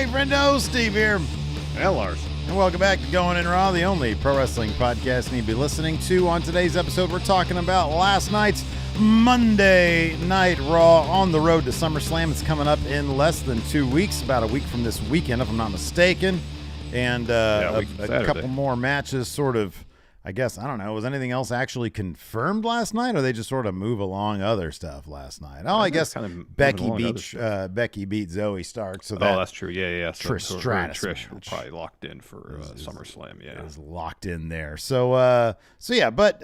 Hey, Friendo, Steve here. And Larson. And welcome back to Going In Raw, the only pro wrestling podcast you need to be listening to. On today's episode, we're talking about last night's Monday Night Raw on the road to SummerSlam. It's coming up in less than 2 weeks, about a week from this weekend, if I'm not mistaken. And a couple more matches sort of, I guess, I don't know. Was anything else actually confirmed last night, or they just sort of move along other stuff last night? Oh, I guess kind of Becky beat Zoe Stark. So that's true. Yeah. So Trish Stratus, Trish probably locked in for SummerSlam. Yeah, is locked in there. So yeah, but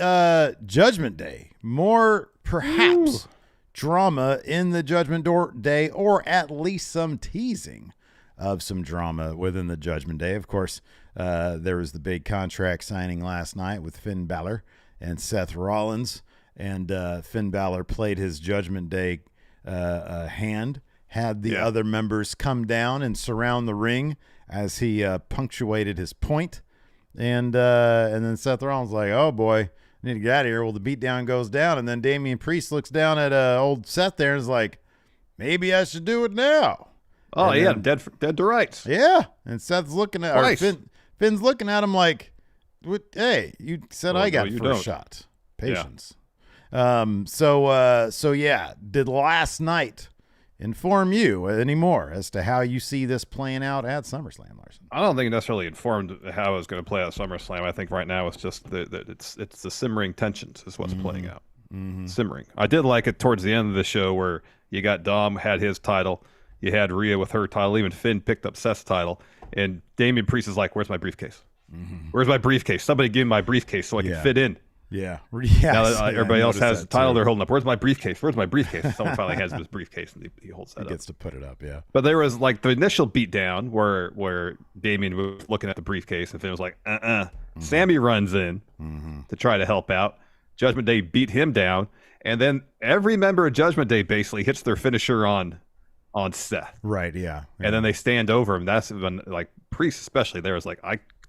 Judgment Day, more perhaps drama in the Judgment Day, or at least some teasing of some drama within the Judgment Day. Of course, there was the big contract signing last night with Finn Balor and Seth Rollins, and Finn Balor played his Judgment Day hand, had the other members come down and surround the ring as he punctuated his point, and then Seth Rollins was like, oh boy, I need to get out of here. Well, the beatdown goes down, and then Damian Priest looks down at old Seth there and is like, maybe I should do it now. Oh, and yeah, dead to rights. Yeah, and Seth's looking at, or Finn's looking at him like, hey, you said I got first shot. Patience. Yeah. So yeah, did last night inform you anymore as to how you see this playing out at SummerSlam, Larson? I don't think it necessarily informed how it was going to play at SummerSlam. I think right now it's just that it's the simmering tensions is what's playing out. Mm-hmm. Simmering. I did like it towards the end of the show where you got Dom had his title. You had Rhea with her title. Even Finn picked up Seth's title. And Damian Priest is like, where's my briefcase? Mm-hmm. Where's my briefcase? Somebody give me my briefcase so I can fit in. Yeah. Now that everybody else has the title they're holding up. Where's my briefcase? Where's my briefcase? Someone finally has his briefcase and he holds that up. He gets to put it up, yeah. But there was like the initial beatdown where Damian was looking at the briefcase and Finn was like, Mm-hmm. Sammy runs in to try to help out. Judgment Day beat him down. And then every member of Judgment Day basically hits their finisher on Seth. Right, yeah. And then they stand over him. That's when, like, Priest especially, there was like,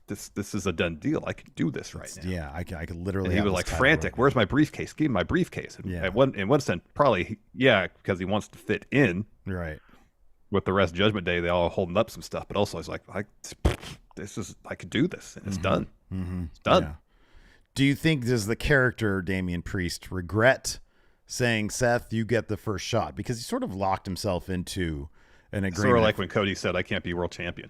this is a done deal. I can do this right now. Yeah, I could literally. And he was like frantic. Where's my briefcase? Give me my briefcase. And in one sense, probably, because he wants to fit in. Right. With the rest of Judgment Day, they all holding up some stuff. But also, it's like, I could do this. And it's done. Mm-hmm. It's done. Yeah. Do you think, does the character Damian Priest regret saying, Seth, you get the first shot? Because he sort of locked himself into an agreement. Sort of like when Cody said, I can't be world champion.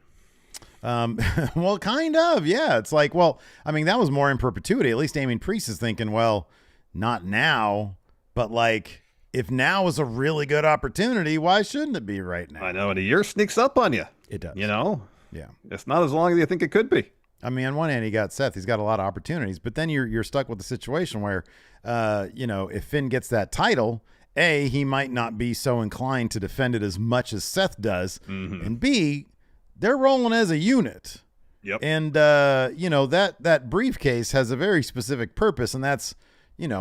Well, kind of, yeah. It's like, well, I mean, that was more in perpetuity. At least Damian Priest is thinking, well, not now, but like, if now is a really good opportunity, why shouldn't it be right now? I know, and a year sneaks up on you. It does. You know? Yeah. It's not as long as you think it could be. I mean, on one hand, he got Seth. He's got a lot of opportunities, but then you're stuck with the situation where, if Finn gets that title, A, he might not be so inclined to defend it as much as Seth does, and B, they're rolling as a unit. Yep. And that briefcase has a very specific purpose, and that's,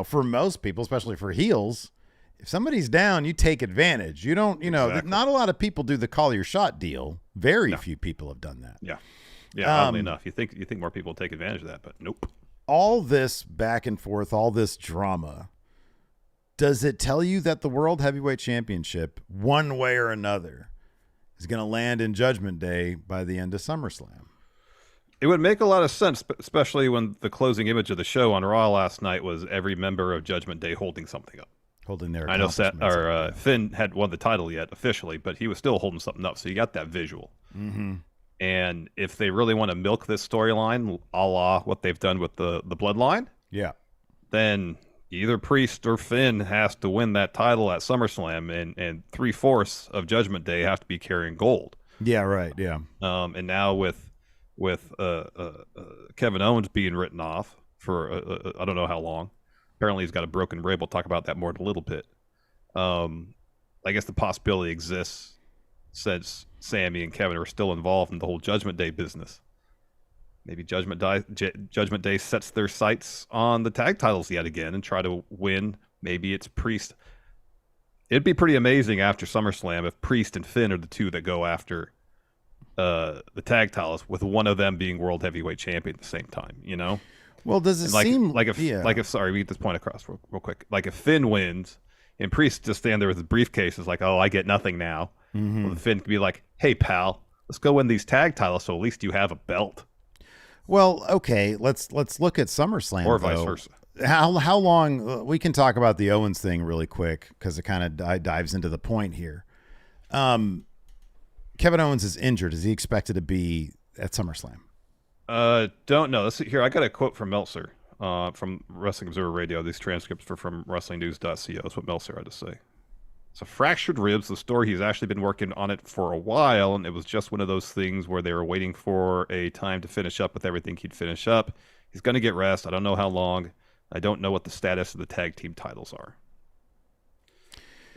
for most people, especially for heels, if somebody's down, you take advantage. You don't, exactly. Not a lot of people do the call your shot deal. Very few people have done that. Yeah. Yeah, oddly enough, you think more people take advantage of that, but nope. All this back and forth, all this drama, does it tell you that the World Heavyweight Championship, one way or another, is going to land in Judgment Day by the end of SummerSlam? It would make a lot of sense, especially when the closing image of the show on Raw last night was every member of Judgment Day holding something up. Holding their I know Finn hadn't won the title yet officially, but he was still holding something up, so you got that visual. Mm-hmm. And if they really want to milk this storyline, a la what they've done with the Bloodline, then either Priest or Finn has to win that title at SummerSlam, and 3/4 of Judgment Day have to be carrying gold. Yeah, right. Yeah. And now with Kevin Owens being written off for I don't know how long. Apparently he's got a broken rib. We'll talk about that more in a little bit. I guess the possibility exists since Sammy and Kevin are still involved in the whole Judgment Day business. Maybe Judgment Day sets their sights on the tag titles yet again and try to win. Maybe it's Priest. It'd be pretty amazing after SummerSlam if Priest and Finn are the two that go after the tag titles, with one of them being World Heavyweight Champion at the same time, Well, does it seem like if sorry, we get this point across real quick. Like if Finn wins and Priest just stand there with his briefcase is like, oh, I get nothing now. Mm-hmm. Well, Finn could be like, hey, pal, let's go win these tag titles, so at least you have a belt. Well, okay, let's look at SummerSlam, or vice versa. How long? We can talk about the Owens thing really quick because it kind of dives into the point here. Kevin Owens is injured. Is he expected to be at SummerSlam? Don't know. Let's see here. I got a quote from Meltzer from Wrestling Observer Radio. These transcripts are from WrestlingNews.co. That's what Meltzer had to say. So fractured ribs, the story, he's actually been working on it for a while, and it was just one of those things where they were waiting for a time to finish up with everything he'd finish up. He's going to get rest. I don't know how long. I don't know what the status of the tag team titles are.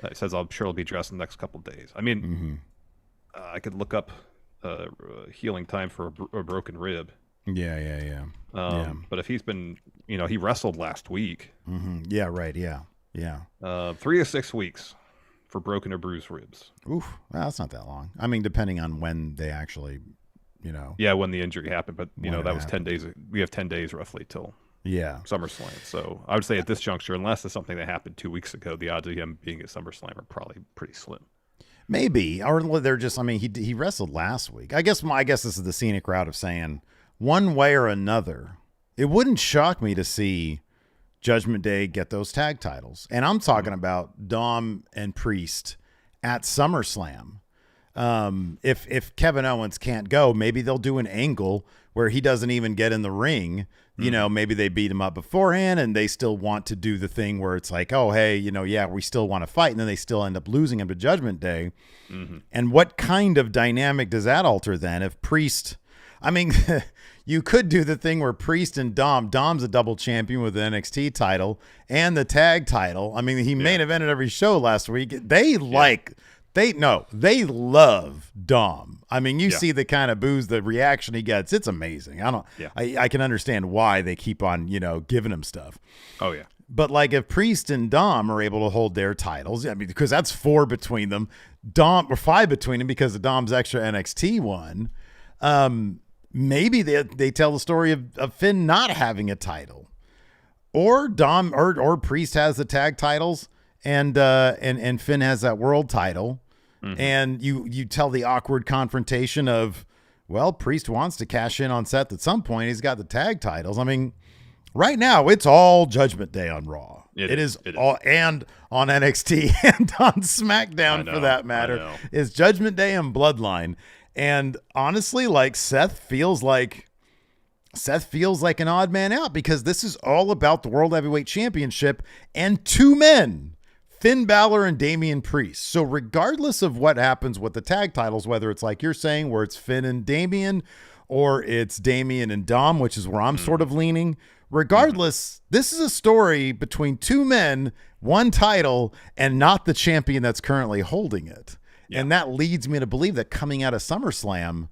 He says, I'm sure it'll be addressed in the next couple of days. I mean, I could look up healing time for a broken rib. Yeah. But if he's been, he wrestled last week. Yeah, right. Yeah. 3 to 6 weeks for broken or bruised ribs. Oof, well, that's not that long. I mean, depending on when they actually, Yeah, when the injury happened, but that was happened. 10 days. We have 10 days roughly till SummerSlam. So I would say at this juncture, unless it's something that happened 2 weeks ago, the odds of him being at SummerSlam are probably pretty slim. Maybe, or they're just. I mean, he wrestled last week. I guess this is the scenic route of saying one way or another. It wouldn't shock me to see Judgment Day get those tag titles, and I'm talking about Dom and Priest at SummerSlam. If Kevin Owens can't go, maybe they'll do an angle where he doesn't even get in the ring. Maybe they beat him up beforehand and they still want to do the thing where it's like, oh, hey, we still want to fight. And then they still end up losing him to Judgment Day. And what kind of dynamic does that alter then? If Priest, I mean, you could do the thing where Priest and Dom's a double champion with the NXT title and the tag title. I mean, he main evented every show last week. They love Dom. I mean, you see the kind of booze, the reaction he gets. It's amazing. I can understand why they keep on, giving him stuff. Oh yeah. But like if Priest and Dom are able to hold their titles, I mean, because that's 4 between them, or 5 between them because of Dom's extra NXT one. Maybe they tell the story of Finn not having a title, or Dom or Priest has the tag titles and Finn has that world title. And you tell the awkward confrontation of, well, Priest wants to cash in on Seth at some point. He's got the tag titles. I mean, right now it's all Judgment Day on Raw. It is all, and on NXT and on SmackDown for that matter, is Judgment Day and Bloodline. And honestly, like Seth feels like an odd man out because this is all about the World Heavyweight Championship and 2 men. Finn Balor and Damian Priest. So regardless of what happens with the tag titles, whether it's like you're saying where it's Finn and Damian or it's Damian and Dom, which is where I'm sort of leaning, regardless, this is a story between 2 men, 1 title, and not the champion that's currently holding it. Yeah. And that leads me to believe that coming out of SummerSlam,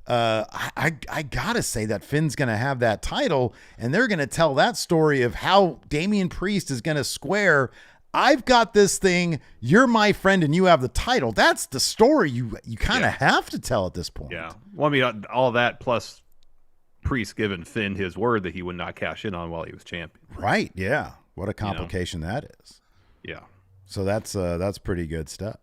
I gotta say that Finn's going to have that title, and they're going to tell that story of how Damian Priest is going to square, I've got this thing, you're my friend, and you have the title. That's the story you kind of have to tell at this point. Yeah. Well, I mean, all that plus Priest giving Finn his word that he would not cash in on while he was champion. Right, yeah. What a complication that is. Yeah. So that's pretty good stuff.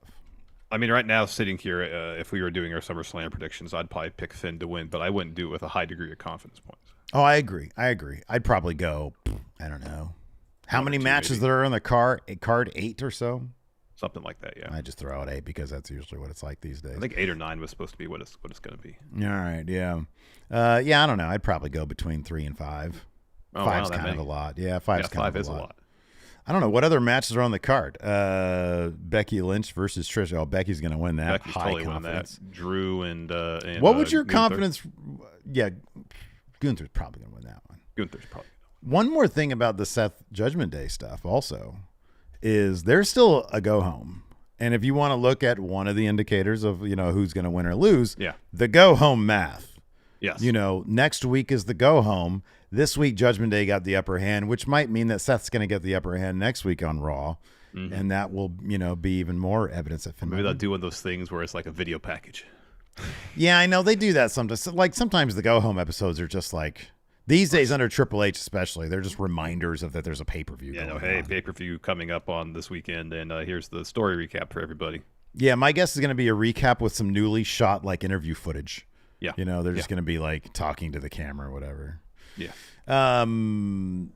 I mean, right now, sitting here, if we were doing our SummerSlam predictions, I'd probably pick Finn to win, but I wouldn't do it with a high degree of confidence points. Oh, I agree. I'd probably go, I don't know. How many matches there are on the card? 8 or so? Something like that, yeah. I just throw out 8 because that's usually what it's like these days. I think 8 or 9 was supposed to be what it's going to be. All right, yeah. Yeah, I don't know. I'd probably go between 3 and 5. Oh, 5's wow, kind of a lot. Yeah, 5's kind 5 of is a lot. I don't know. What other matches are on the card? Becky Lynch versus Trish. Oh, Becky's going to win that. Becky's totally win that. Drew and what would your Gunther. confidence? Yeah, Gunther's probably going to win that one. Gunther's probably. One more thing about the Seth Judgment Day stuff also is there's still a go home. And if you want to look at one of the indicators of, who's going to win or lose, the go home math. Yes. Next week is the go home. This week, Judgment Day got the upper hand, which might mean that Seth's going to get the upper hand next week on Raw. And that will, be even more evidence that Finn. Maybe they'll do one of those things where it's like a video package. Yeah, I know they do that sometimes. Like sometimes the go home episodes are just like, these days under Triple H especially, they're just reminders of that there's a pay-per-view going on. Pay-per-view coming up on this weekend, and here's the story recap for everybody. Yeah, my guess is going to be a recap with some newly shot like interview footage. Yeah. They're just going to be like talking to the camera or whatever. Yeah.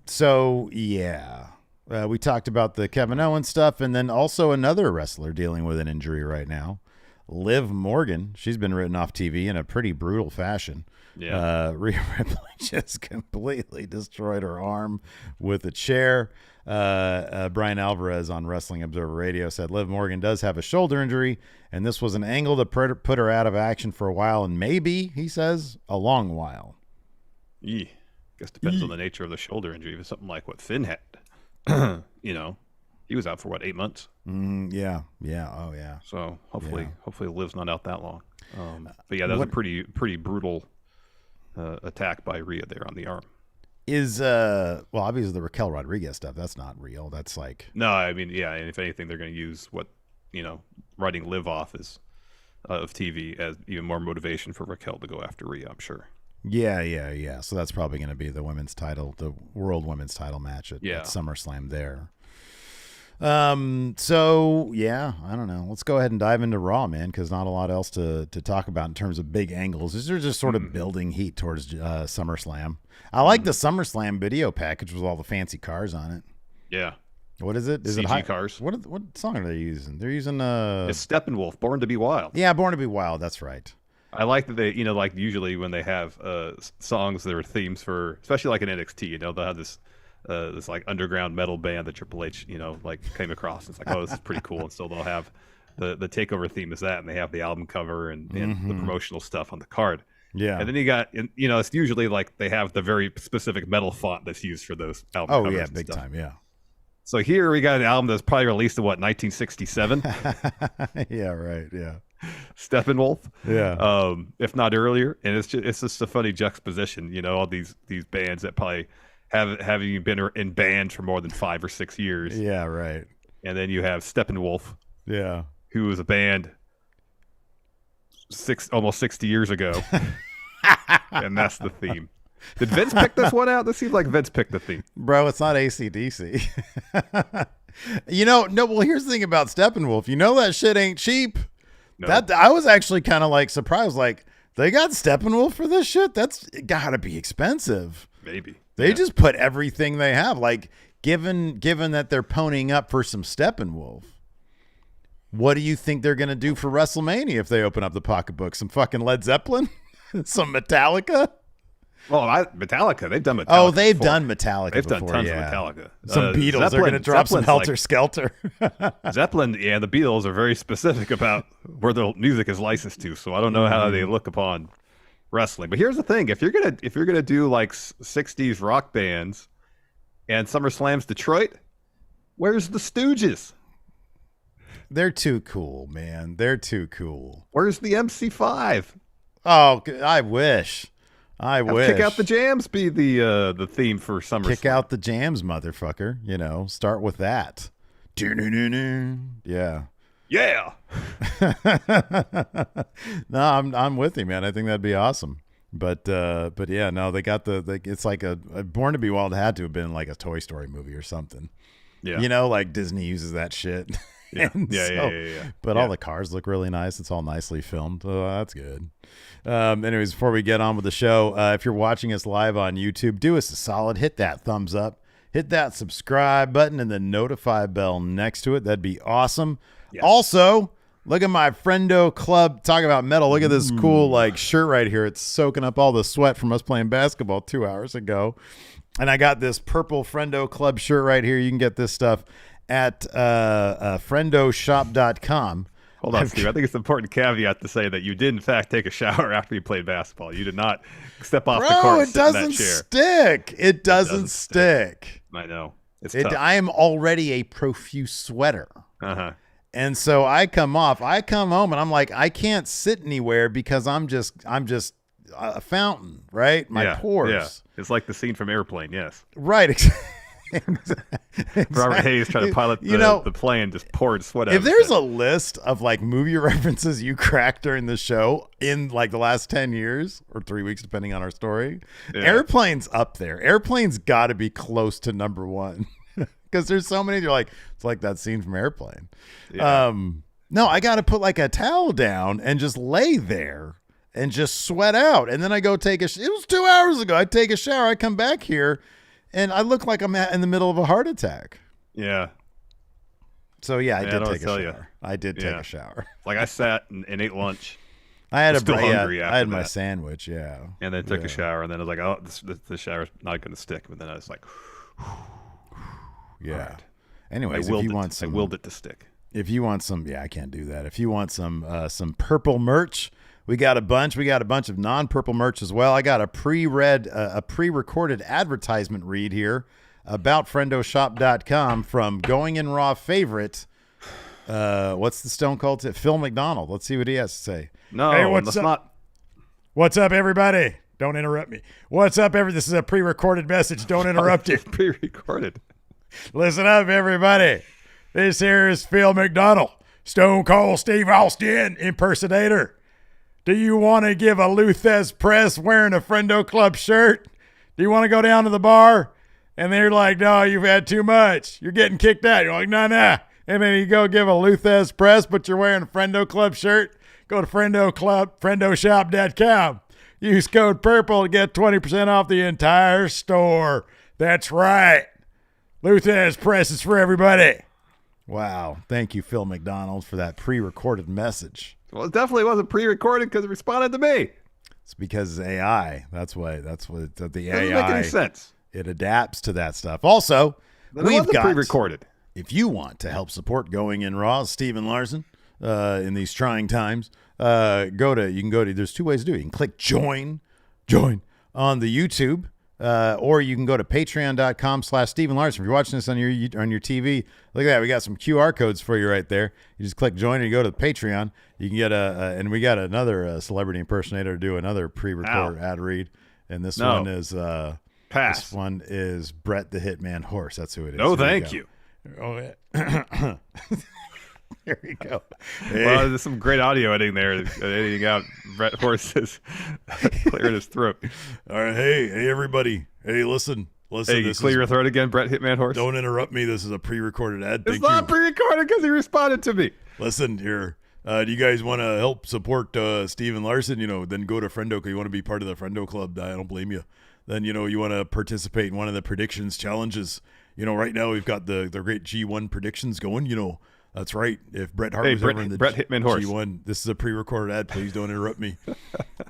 So yeah, we talked about the Kevin Owens stuff, and then also another wrestler dealing with an injury right now, Liv Morgan. She's been written off TV in a pretty brutal fashion. Yeah. Rhea Ripley just completely destroyed her arm with a chair. Brian Alvarez on Wrestling Observer Radio said Liv Morgan does have a shoulder injury, and this was an angle to put her out of action for a while, and maybe, he says, a long while. Yeah. Guess depends on the nature of the shoulder injury. If it's something like what Finn had, he was out for 8 months. Yeah. Oh yeah. So hopefully Liv's not out that long. But yeah, that was a pretty brutal attack by Rhea there on the arm. Is obviously the Raquel Rodriguez stuff, that's not real. That's like, no, I mean, yeah, and if anything, they're going to use what writing Liv off as of TV as even more motivation for Raquel to go after Rhea, I'm sure. Yeah. So that's probably going to be the women's title, the world women's title match at SummerSlam there. So yeah, I don't know. Let's go ahead and dive into Raw, man, because not a lot else to talk about in terms of big angles. These are just sort of building heat towards SummerSlam. I like the SummerSlam video package with all the fancy cars on it. Yeah. What is it? Is CG it high cars? What song are they using? They're using it's Steppenwolf, Born to Be Wild. Yeah, Born to Be Wild. That's right. I like that they, like usually when they have songs that are themes for, especially like in NXT, they'll have this like underground metal band that Triple H, like came across. It's like, oh, this is pretty cool. And so they'll have the takeover theme is that, and they have the album cover and the promotional stuff on the card. Yeah. And then you got, it's usually like they have the very specific metal font that's used for those album covers. Oh yeah, big time. Yeah. So here we got an album that's probably released in 1967. Yeah, right. Yeah. Steppenwolf, yeah, if not earlier, and it's just a funny juxtaposition, all these bands that probably haven't been in bands for more than 5 or 6 years. Yeah, right. And then you have Steppenwolf, yeah, who was a band almost 60 years ago, and that's the theme. Did Vince pick this one out? This seems like Vince picked the theme, bro. It's not AC/DC. No. Well, here's the thing about Steppenwolf. That shit ain't cheap. No. That I was actually kind of like surprised. Like, they got Steppenwolf for this shit? That's gotta be expensive. Maybe they just put everything they have. Like, given that they're ponying up for some Steppenwolf, what do you think they're gonna do for WrestleMania if they open up the pocketbook? Some fucking Led Zeppelin, some Metallica. Well, Metallica, they've done Metallica. Oh, they've done Metallica. They've before, done tons of Metallica. Some Beatles. Zeppelin, they're going to drop some Helter Skelter. Zeppelin, yeah, the Beatles are very specific about where their music is licensed to. So I don't know how they look upon wrestling. But here's the thing: if you're gonna do like '60s rock bands and SummerSlam's Detroit, where's the Stooges? They're too cool, man. They're too cool. Where's the MC5? Oh, I wish. Kick Out the Jams be the theme for SummerSlam. Kick Out the Jams, motherfucker. Start with that. Yeah. Yeah. No, I'm with you, man. I think that'd be awesome. But yeah, no, they got it's like a Born to Be Wild had to have been like a Toy Story movie or something. Yeah. Like Disney uses that shit. Yeah. But all the cars look really nice. It's all nicely filmed. Oh, that's good. Anyways, before we get on with the show, if you're watching us live on YouTube, do us a solid. Hit that thumbs up. Hit that subscribe button and the notify bell next to it. That'd be awesome. Yes. Also, look at my Friendo Club. Talk about metal. Look at this cool shirt right here. It's soaking up all the sweat from us playing basketball 2 hours ago. And I got this purple Friendo Club shirt right here. You can get this stuff at friendoshop.com. Hold on, Steve. I think it's an important caveat to say that you did, in fact, take a shower after you played basketball. You did not step off the court and sit in that chair. Stick. It doesn't stick. I know. It's tough. I am already a profuse sweater. Uh-huh. And so I come home, and I'm like, I can't sit anywhere because I'm just a fountain, right? My pores. Yeah. It's like the scene from Airplane, yes. Right. Exactly. Robert Hayes trying to pilot the plane, just poured sweat out. If there's a list of movie references you cracked during the show in the last 10 years or 3 weeks, depending on our story, Airplane's up there. Airplane's got to be close to number one because there's so many. You're like, it's like that scene from Airplane. Yeah. No, I got to put like a towel down and just lay there and just sweat out. And then I go take it was 2 hours ago. I take a shower. I come back here and I look like I'm in the middle of a heart attack. Yeah. So yeah, I did take a shower. I did take a shower. Like I sat and ate lunch. I had hungry after I had my that. sandwich, yeah. And then took a shower, and then I was like, oh, this shower's not going to stick. But then I was like, yeah. Right. Anyways, I willed it to stick. If you want some, I can't do that. If you want some purple merch, we got a bunch. We got a bunch of non-purple merch as well. I got a pre-recorded advertisement read here about friendoshop.com from Going in Raw favorite. What's the Stone Cold? Phil McDonald. Let's see what he has to say. No, hey, what's up, everybody? Don't interrupt me. What's up, This is a pre-recorded message. Don't interrupt it. Pre-recorded. Listen up, everybody. This here is Phil McDonald, Stone Cold Steve Austin impersonator. Do you want to give a Luthez press wearing a Friendo Club shirt? Do you want to go down to the bar? And they're like, no, you've had too much. You're getting kicked out. You're like, nah. And then you go give a Luthez press, but you're wearing a Friendo Club shirt. Go to friendoshop.com. Use code PURPLE to get 20% off the entire store. That's right. Luthez press is for everybody. Wow. Thank you, Phil McDonald, for that pre-recorded message. Well, it definitely wasn't pre-recorded because it responded to me. It's because it's AI. That's what the AI. Doesn't make any sense. It adapts to that stuff. Also, we've got pre-recorded. If you want to help support Going in Raw, Steve and Larson, in these trying times, you can go to, there's two ways to do it. You can click join on the YouTube, or you can go to patreon.com/Stephen Larson. If you're watching this on your TV, look at that. We got some QR codes for you right there. You just click join and you go to the Patreon. You can get and we got another celebrity impersonator to do another pre-recorded ad read. And this one is, Pass. This one is Brett the Hitman Horse. That's who it is. No, thank you. Oh, yeah. There you go. Hey. Well, there's some great audio editing there. Editing out Brett Horse's clearing his throat. All right. Hey, everybody. Hey, listen. Hey, you clear your throat again, Brett Hitman Horse? Don't interrupt me. This is a pre-recorded ad. It's not pre-recorded because he responded to me. Listen here. Do you guys want to help support Steven Larson? Then go to Friendo because you want to be part of the Friendo Club. I don't blame you. Then, you want to participate in one of the predictions challenges. Right now we've got the great G1 predictions going. That's right. If Bret Hart was ever in the Brett Hitman Horse. G1, this is a pre-recorded ad. Please don't interrupt me.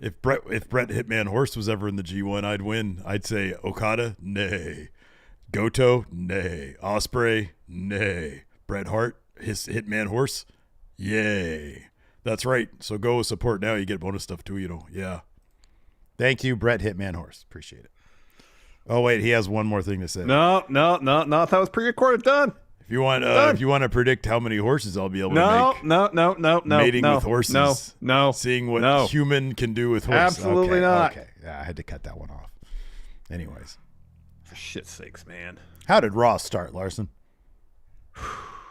If Bret Hitman Horse was ever in the G1, I'd win. I'd say Okada, nay. Goto, nay. Ospreay, nay. Bret Hart, his Hitman Horse, yay. That's right. So go support now. You get bonus stuff too. Yeah. Thank you, Bret Hitman Horse. Appreciate it. Oh wait, he has one more thing to say. No. That was pre-recorded. Done. If you want to predict how many horses I'll be able to make. No. Mating with horses. No. Seeing what human can do with horses. Absolutely not. Okay. Yeah, I had to cut that one off. Anyways. For shit's sakes, man. How did Raw start, Larson?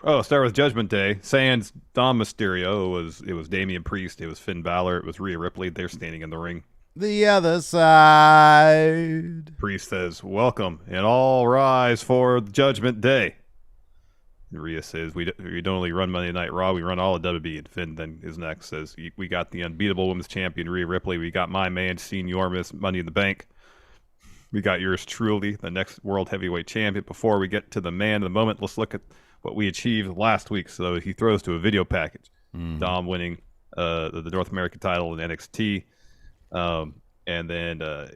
Start with Judgment Day. Sans Dom Mysterio. It was Damian Priest. It was Finn Balor. It was Rhea Ripley. They're standing in the ring. The other side. Priest says, "Welcome, and all rise for Judgment Day." And Rhea says, we don't only run Monday Night Raw, we run all of WWE. And Finn then is next, says, we got the unbeatable women's champion, Rhea Ripley. We got my man, Senior Miss Money in the Bank. We got yours truly, the next World Heavyweight Champion. Before we get to the man of the moment, let's look at what we achieved last week. So he throws to a video package. Dom winning the North American title in NXT. And then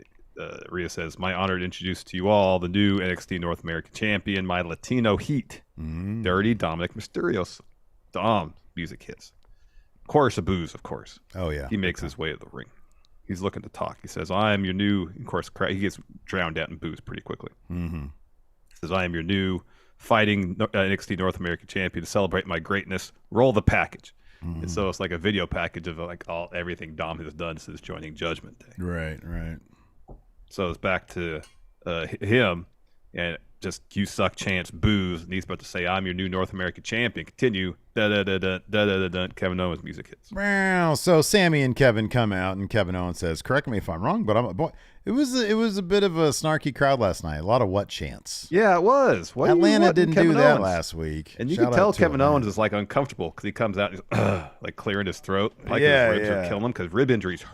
Rhea says, my honor to introduce to you all the new NXT North American champion, my Latino Heat, Dirty Dominic Mysterio. Dom, music hits. Chorus of boos, of course. Oh, yeah. He makes his way to the ring. He's looking to talk. He says, I am your new, of course, he gets drowned out in boos pretty quickly. He says, I am your new fighting NXT North American champion to celebrate my greatness. Roll the package. And so it's like a video package of like everything Dom has done since joining Judgment Day. Right. So it's back to him, and just "you suck" chants, boos, and he's about to say, "I'm your new North American champion." Continue. Da da da da da da da. Kevin Owens music hits. Wow. So Sammy and Kevin come out, and Kevin Owens says, "Correct me if I'm wrong, but I'm a boy." It was a bit of a snarky crowd last night. A lot of what chants. Yeah, it was. What Atlanta didn't Kevin do that Owens? last week. And you Shout can tell out to Kevin Atlanta. Owens is like uncomfortable because he comes out and he's like clearing his throat. Like Yeah, his ribs yeah. are killing him because rib injuries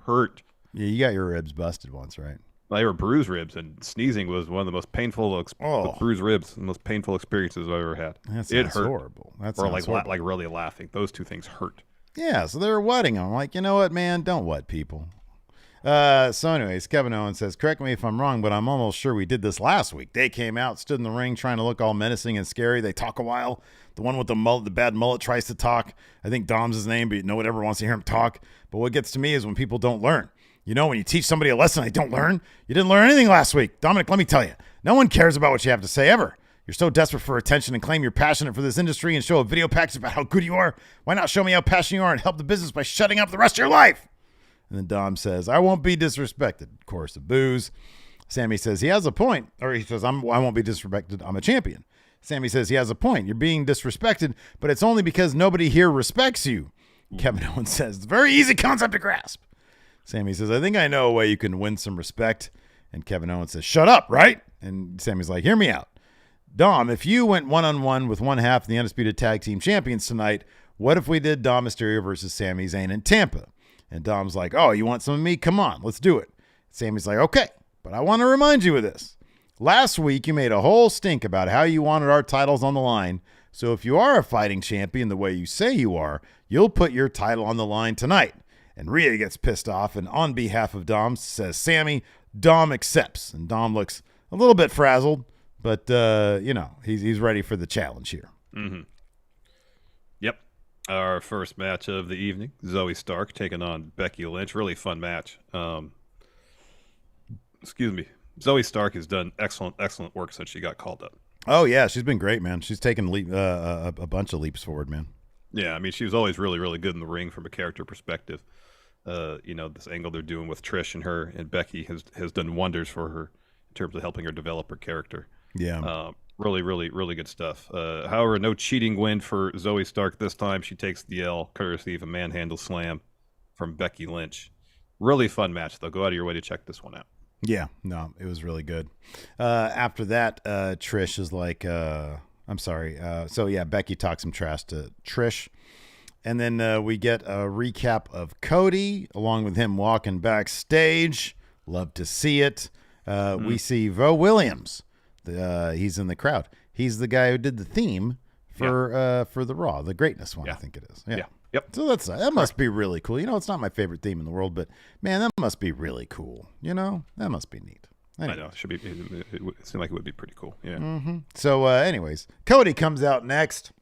hurt. Yeah, you got your ribs busted once, right? They were bruised ribs, and sneezing was one of the most painful. Oh. Bruised ribs, the most painful experiences I've ever had. That It sounds hurt. horrible. That Or sounds like horrible. like really laughing. Those two things hurt. Yeah, so they were wetting him. I'm like, you know what, man? Don't wet people. So anyways, Kevin Owens says, correct me if I'm wrong, but I'm almost sure we did this last week. They came out, stood in the ring, trying to look all menacing and scary. They talk a while. The one with the mullet, the bad mullet, tries to talk. I think Dom's his name, but no one ever wants to hear him talk. But what gets to me is when people don't learn. You know, when you teach somebody a lesson, they don't learn. You didn't learn anything last week. Dominic, let me tell you, no one cares about what you have to say ever. You're so desperate for attention and claim you're passionate for this industry and show a video package about how good you are. Why not show me how passionate you are and help the business by shutting up the rest of your life? And then Dom says, I won't be disrespected. Chorus of boos. Sammy says he has a point. Or he says, I won't be disrespected. I'm a champion. Sammy says he has a point. You're being disrespected, but it's only because nobody here respects you. Kevin Owens says, it's a very easy concept to grasp. Sammy says, I think I know a way you can win some respect. And Kevin Owens says, shut up, right? And Sammy's like, hear me out. Dom, if you went one-on-one with one half of the Undisputed Tag Team Champions tonight, what if we did Dom Mysterio versus Sami Zayn in Tampa? And Dom's like, oh, you want some of me? Come on, let's do it. Sammy's like, okay, but I want to remind you of this. Last week, you made a whole stink about how you wanted our titles on the line. So if you are a fighting champion the way you say you are, you'll put your title on the line tonight. And Rhea gets pissed off and on behalf of Dom says, Sammy, Dom accepts. And Dom looks a little bit frazzled, but, he's ready for the challenge here. Mm-hmm. Yep. Our first match of the evening, Zoe Stark taking on Becky Lynch. Really fun match. Zoe Stark has done excellent work since she got called up. Oh, yeah, she's been great, man. She's taken a bunch of leaps forward, man. Yeah, I mean, she was always really, really good in the ring from a character perspective. This angle they're doing with Trish and her and Becky has done wonders for her in terms of helping her develop her character. Yeah. Really, really, really good stuff. However, no cheating win for Zoe Stark this time. She takes the L, courtesy of a manhandle slam from Becky Lynch. Really fun match, though. Go out of your way to check this one out. Yeah, no, it was really good. After that, Trish is like, I'm sorry. Becky talks some trash to Trish. And then we get a recap of Cody, along with him walking backstage. Love to see it. We see Vo Williams. He's in the crowd. He's the guy who did the theme for the Raw, the Greatness one, I think it is. Yeah. Yep. So that must be really cool. It's not my favorite theme in the world, but man, that must be really cool. That must be neat. Anyways. I know. It seemed like it would be pretty cool. Yeah. Mm-hmm. So, anyways, Cody comes out next.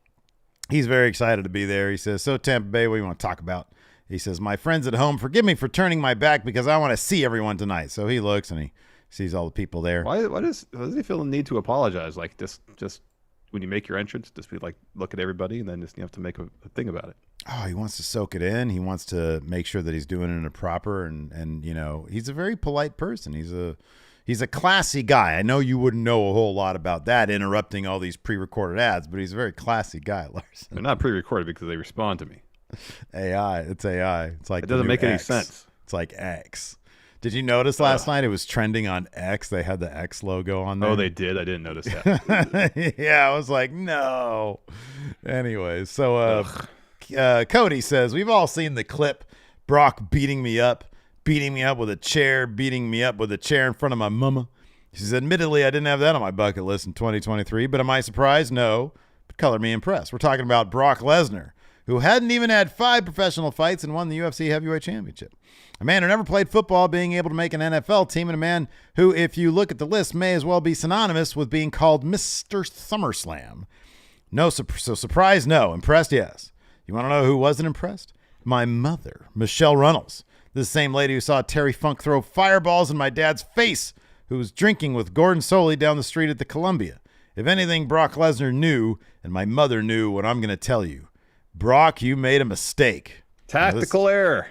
He's very excited to be there. He says, so Tampa Bay, what do you want to talk about? He says, my friends at home, forgive me for turning my back because I want to see everyone tonight. So he looks and he sees all the people there. Why does he feel the need to apologize? Like just when you make your entrance, just be like, look at everybody, and then you have to make a thing about it. Oh, he wants to soak it in. He wants to make sure that he's doing it in a proper and he's a very polite person. He's a classy guy. I know you wouldn't know a whole lot about that, interrupting all these pre-recorded ads, but he's a very classy guy, Larson. They're not pre-recorded because they respond to me. AI. It's AI. It's like it doesn't make any sense. It's like X. Did you notice last night it was trending on X? They had the X logo on there. Oh, they did? I didn't notice that. Yeah, I was like, no. Anyways, so Cody says, we've all seen the clip, Brock beating me up with a chair, beating me up with a chair in front of my mama. He says, admittedly, I didn't have that on my bucket list in 2023, but am I surprised? No, but color me impressed. We're talking about Brock Lesnar, who hadn't even had 5 professional fights and won the UFC Heavyweight Championship. A man who never played football being able to make an NFL team, and a man who, if you look at the list, may as well be synonymous with being called Mr. SummerSlam. No, so surprised? No. Impressed? Yes. You want to know who wasn't impressed? My mother, Michelle Runnels. This same lady who saw Terry Funk throw fireballs in my dad's face, who was drinking with Gordon Soley down the street at the Columbia. If anything, Brock Lesnar knew, and my mother knew what I'm going to tell you. Brock, you made a mistake. Tactical error.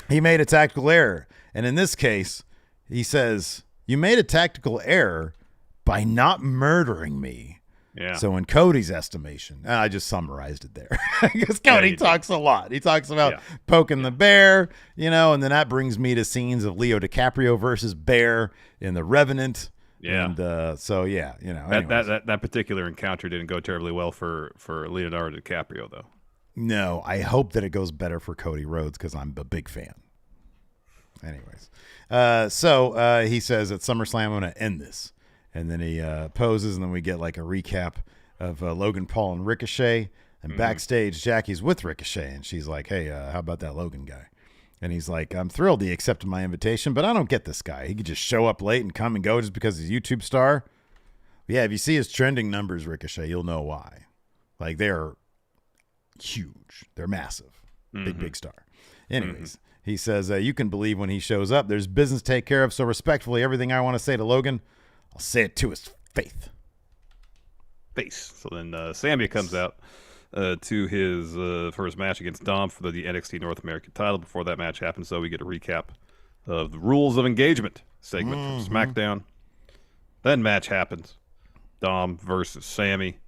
He made a tactical error. And in this case, he says, you made a tactical error, by not murdering me. Yeah. So in Cody's estimation, and I just summarized it there because Cody talks a lot. He talks about poking the bear, and then that brings me to scenes of Leo DiCaprio versus Bear in The Revenant. Yeah. And that particular encounter didn't go terribly well for Leonardo DiCaprio, though. No, I hope that it goes better for Cody Rhodes because I'm a big fan. Anyways, so he says at SummerSlam, I'm going to end this. And then he poses, and then we get like a recap of Logan Paul and Ricochet. And backstage, Jackie's with Ricochet, and she's like, hey, how about that Logan guy? And he's like, I'm thrilled he accepted my invitation, but I don't get this guy. He could just show up late and come and go just because he's a YouTube star. Yeah, if you see his trending numbers, Ricochet, you'll know why. Like, they're huge. They're massive. Big star. Anyways, he says, you can believe when he shows up. There's business to take care of, so respectfully, everything I want to say to Logan, I'll say it to his face. So then Sammy comes out to his first match against Dom for the NXT North American title. Before that match happens, so we get a recap of the Rules of Engagement segment from SmackDown. Then match happens. Dom versus Sammy.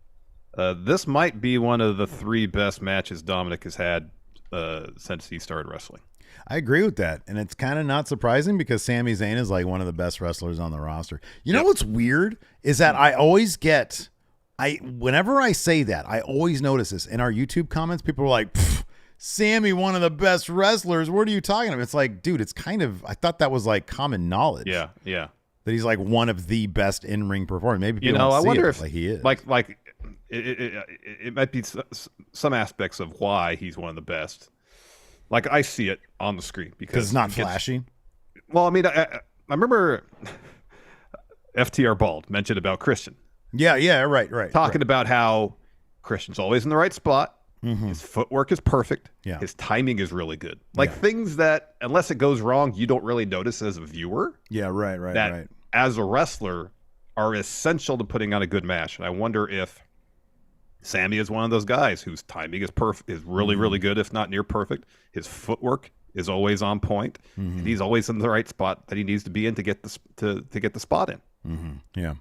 This might be one of the 3 best matches Dominic has had since he started wrestling. I agree with that, and it's kind of not surprising because Sami Zayn is like one of the best wrestlers on the roster. You know what's weird is that I always get, whenever I say that, I always notice this in our YouTube comments. People are like, Sammy, one of the best wrestlers. What are you talking about? It's like, dude, it's kind of, I thought that was like common knowledge. Yeah. That he's like one of the best in-ring performers. Maybe people don't I see wonder it, if like he is. Like it might be some aspects of why he's one of the best. Like, I see it on the screen because it's not flashy. Well, I mean, I remember FTR Bald mentioned about Christian. Yeah, right. Talking about how Christian's always in the right spot. His footwork is perfect. Yeah. His timing is really good. Like things that, unless it goes wrong, you don't really notice as a viewer. Yeah, right. As a wrestler, are essential to putting on a good match. And I wonder if Sammy is one of those guys whose timing is really, really good, if not near perfect. His footwork is always on point. And he's always in the right spot that he needs to be in to get the spot in. Yeah.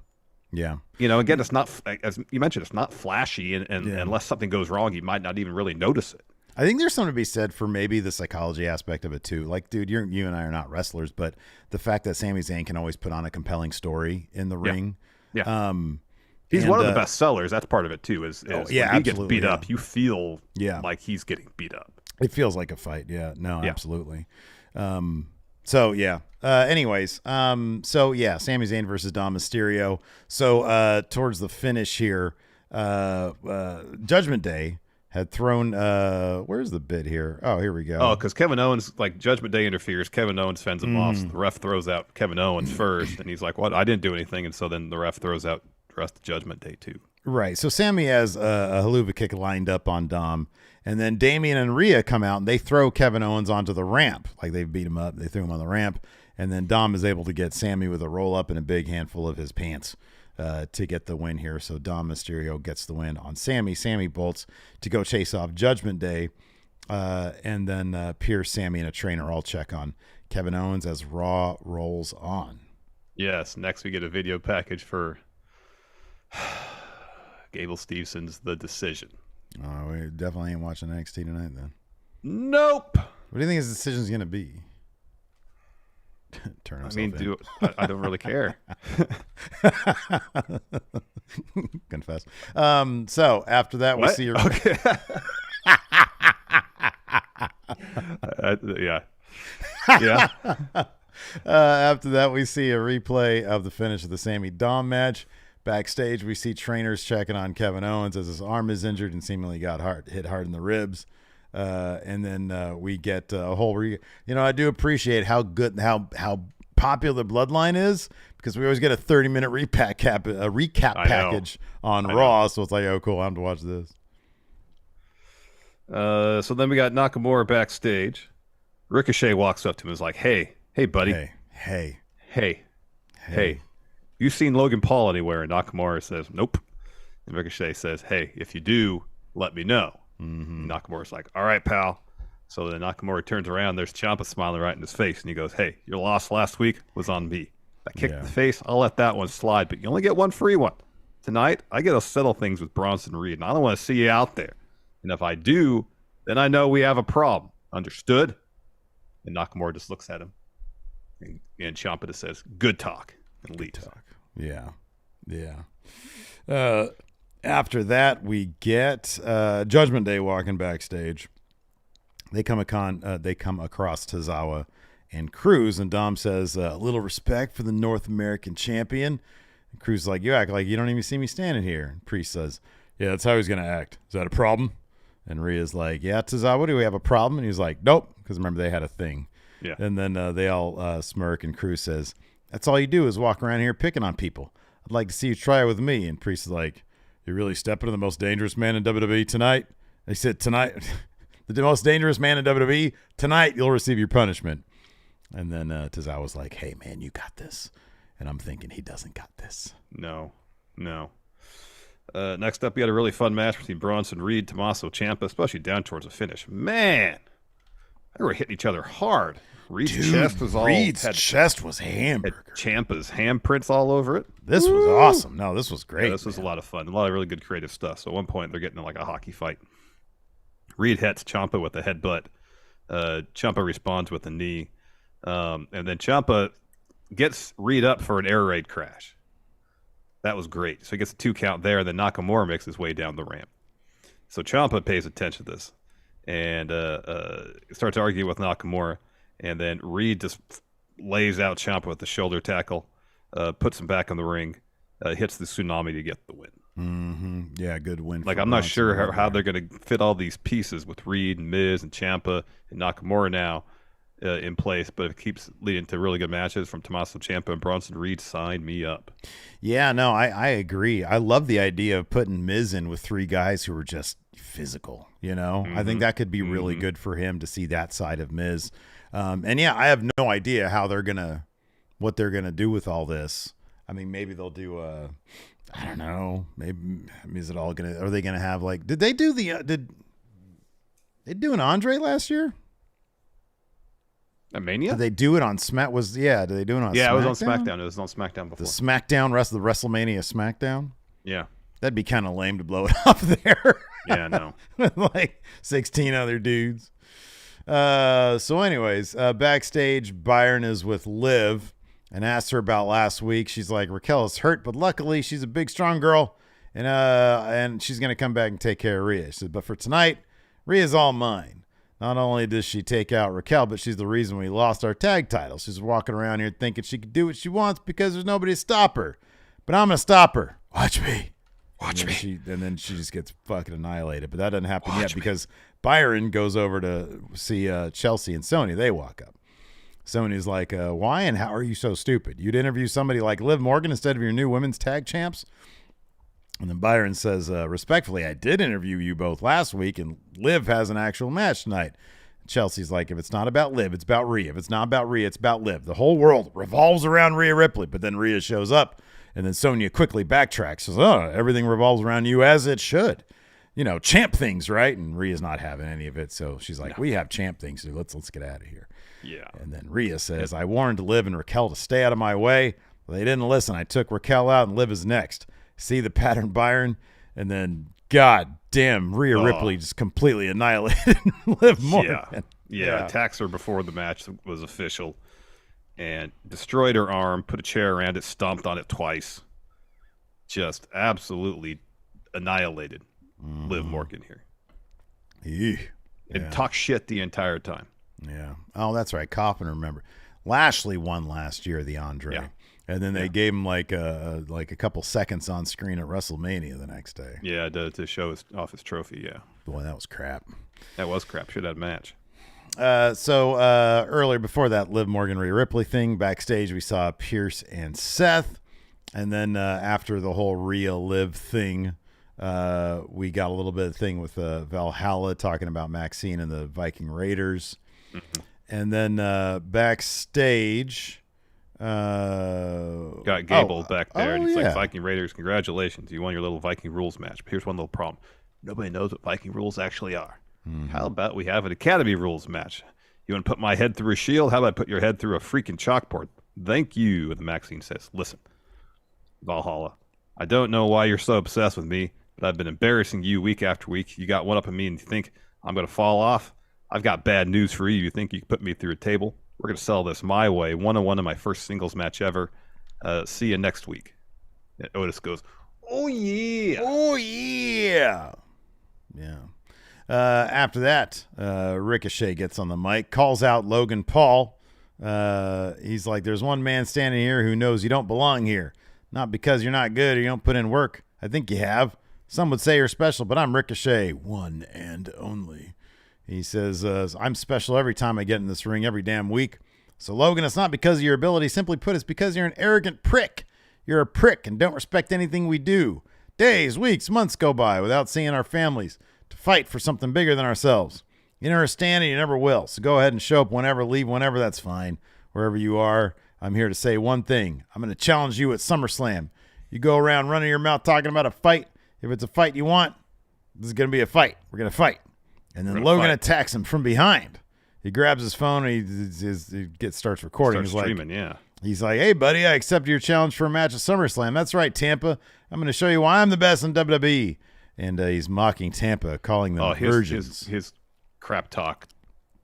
Again, it's not, as you mentioned, it's not flashy, and unless something goes wrong, you might not even really notice it. I think there's something to be said for maybe the psychology aspect of it too. Like, dude, you and I are not wrestlers, but the fact that Sami Zayn can always put on a compelling story in the ring. Yeah. He's one of the best sellers. That's part of it too. Is when he gets beat up, you feel like he's getting beat up. It feels like a fight. Yeah. No, absolutely. Anyways, Sami Zayn versus Dom Mysterio. So towards the finish here, Judgment Day had thrown. Where's the bid here? Oh, here we go. Oh, because Kevin Owens, like, Judgment Day interferes. Kevin Owens fends him off. So the ref throws out Kevin Owens first, and he's like, "What? I didn't do anything." And so then the ref throws out the rest of Judgment Day too. Right. So Sammy has a haluva kick lined up on Dom, and then Damian and Rhea come out and they throw Kevin Owens onto the ramp. Like, they beat him up. They threw him on the ramp, and then Dom is able to get Sammy with a roll up and a big handful of his pants to get the win here. So Dom Mysterio gets the win on Sammy. Sammy bolts to go chase off Judgment Day, and then Pierce, Sammy, and a trainer all check on Kevin Owens as Raw rolls on. Yes. Next, we get a video package for Gable Stevenson's The Decision. Oh, we definitely ain't watching NXT tonight then. Nope. What do you think his decision's going to be? Turn himself in. I don't really care. Confess. So after that, we see. Okay. Yeah. After that, we see a replay of the finish of the Sammy Dom match. Backstage, we see trainers checking on Kevin Owens as his arm is injured and seemingly got hit hard in the ribs. And then we get a whole I do appreciate how good, how popular Bloodline is, because we always get a 30-minute recap package on Raw. So it's like, oh, cool, I have to watch this. So then we got Nakamura backstage. Ricochet walks up to him and is like, hey, buddy. Hey. You seen Logan Paul anywhere? And Nakamura says, nope. And Ricochet says, hey, if you do, let me know. Nakamura's like, all right, pal. So then Nakamura turns around. There's Ciampa smiling right in his face. And he goes, hey, your loss last week was on me. That kick in the face, I'll let that one slide, but you only get one free one. Tonight, I get to settle things with Bronson Reed, and I don't want to see you out there. And if I do, then I know we have a problem. Understood? And Nakamura just looks at him. And Ciampa just says, good talk, and leaves. Yeah. After that, we get Judgment Day walking backstage. They come across Tozawa and Cruz, and Dom says, a little respect for the North American champion. And Cruz is like, you act like you don't even see me standing here. And Priest says, yeah, that's how he's going to act. Is that a problem? And Rhea's like, yeah, Tozawa, do we have a problem? And he's like, nope, because remember, they had a thing. Yeah. And then they all smirk, and Cruz says, that's all you do is walk around here picking on people. I'd like to see you try it with me. And Priest is like, you're really stepping to the most dangerous man in WWE tonight? They said, tonight, the most dangerous man in WWE, tonight you'll receive your punishment. And then Tozawa's like, hey, man, you got this. And I'm thinking he doesn't got this. No. Next up, we had a really fun match between Bronson Reed, Tommaso Ciampa, especially down towards the finish. Man, they were hitting each other hard. Reed's chest was chest was hamburger. Had Ciampa's handprints all over it. This was awesome. No, this was great. Yeah, this was a lot of fun. A lot of really good creative stuff. So at one point, they're getting in like a hockey fight. Reed hits Ciampa with a headbutt. Ciampa responds with a knee. And then Ciampa gets Reed up for an air raid crash. That was great. So he gets a 2 count there, and then Nakamura makes his way down the ramp. So Ciampa pays attention to this and starts arguing with Nakamura. And then Reed just lays out Ciampa with the shoulder tackle, puts him back in the ring, hits the tsunami to get the win. Mm-hmm. Yeah, good win. Like, I'm not sure how they're going to fit all these pieces with Reed and Miz and Ciampa and Nakamura now in place, but it keeps leading to really good matches from Tommaso Ciampa and Bronson Reed. Sign me up. Yeah, no, I agree. I love the idea of putting Miz in with 3 guys who are just physical, you know? I think that could be really good for him to see that side of Miz. And yeah, I have no idea what they're gonna do with all this. I mean, maybe they'll do I don't know. Maybe are they gonna have like? Did they do did they do an Andre last year? A Mania? Did they do it on Smack? Did they do it on? Yeah, SmackDown? it was on SmackDown. It was on SmackDown before. The SmackDown, the WrestleMania SmackDown. Yeah, that'd be kind of lame to blow it up there. Yeah, no. With like 16 other dudes. So anyways, backstage, Byron is with Liv and asks her about last week. She's like, Raquel is hurt, but luckily she's a big, strong girl, and she's gonna come back and take care of Rhea. She says, but for tonight, Rhea's all mine. Not only does she take out Raquel, but she's the reason we lost our tag titles. She's walking around here thinking she can do what she wants because there's nobody to stop her. But I'm gonna stop her. Watch me. And then she just gets fucking annihilated. But that doesn't happen yet because Byron goes over to see Chelsea and Sonya. They walk up. Sonya's like, why and how are you so stupid? You'd interview somebody like Liv Morgan instead of your new women's tag champs? And then Byron says, respectfully, I did interview you both last week, and Liv has an actual match tonight. Chelsea's like, if it's not about Liv, it's about Rhea. If it's not about Rhea, it's about Liv. The whole world revolves around Rhea Ripley. But then Rhea shows up, and then Sonya quickly backtracks. Says, everything revolves around you as it should. You know, champ things, right? And Rhea's not having any of it. So she's like, we have champ things to do. Let's get out of here. Yeah. And then Rhea says, I warned Liv and Raquel to stay out of my way. Well, they didn't listen. I took Raquel out, and Liv is next. See the pattern, Byron? And then, God damn, Rhea Ripley just completely annihilated Liv Morgan. Yeah, attacks her before the match was official and destroyed her arm, put a chair around it, stomped on it twice. Just absolutely annihilated Liv Morgan here. Yeah. And talk shit the entire time. Yeah. Oh, that's right. Coffin, remember. Lashley won last year, the Andre. Yeah. And then they gave him like a couple seconds on screen at WrestleMania the next day. Yeah, to show off his trophy, yeah. Boy, that was crap. That was crap. Should have had a match. So earlier before that Liv Morgan Rhea Ripley thing, backstage we saw Pierce and Seth. And then after the whole Rhea Liv thing, we got a little bit of thing with Valhalla talking about Maxine and the Viking Raiders. Mm-hmm. And then backstage... got Gable back there, and he's like, Viking Raiders, congratulations, you won your little Viking rules match. But here's one little problem. Nobody knows what Viking rules actually are. How about we have an Academy rules match? You want to put my head through a shield? How about I put your head through a freaking chalkboard? Thank you. And Maxine says, listen, Valhalla, I don't know why you're so obsessed with me, but I've been embarrassing you week after week. You got one up on me and you think I'm going to fall off? I've got bad news for you. You think you can put me through a table? We're going to sell this my way. 1-on-1 in my first singles match ever. See you next week. And Otis goes, oh, yeah. Oh, yeah. Yeah. After that, Ricochet gets on the mic, calls out Logan Paul. He's like, there's one man standing here who knows you don't belong here. Not because you're not good or you don't put in work. I think you have. Some would say you're special, but I'm Ricochet, one and only. He says, I'm special every time I get in this ring, every damn week. So, Logan, it's not because of your ability. Simply put, it's because you're an arrogant prick. You're a prick and don't respect anything we do. Days, weeks, months go by without seeing our families to fight for something bigger than ourselves. You never stand and you never will. So go ahead and show up whenever, leave whenever, that's fine. Wherever you are, I'm here to say one thing. I'm going to challenge you at SummerSlam. You go around running your mouth talking about a fight. If it's a fight you want, this is going to be a fight. We're going to fight. And then Logan attacks him from behind. He grabs his phone and he starts recording. Starts streaming, yeah. He's like, hey, buddy, I accept your challenge for a match at SummerSlam. That's right, Tampa. I'm going to show you why I'm the best in WWE. And he's mocking Tampa, calling them virgins. His crap talk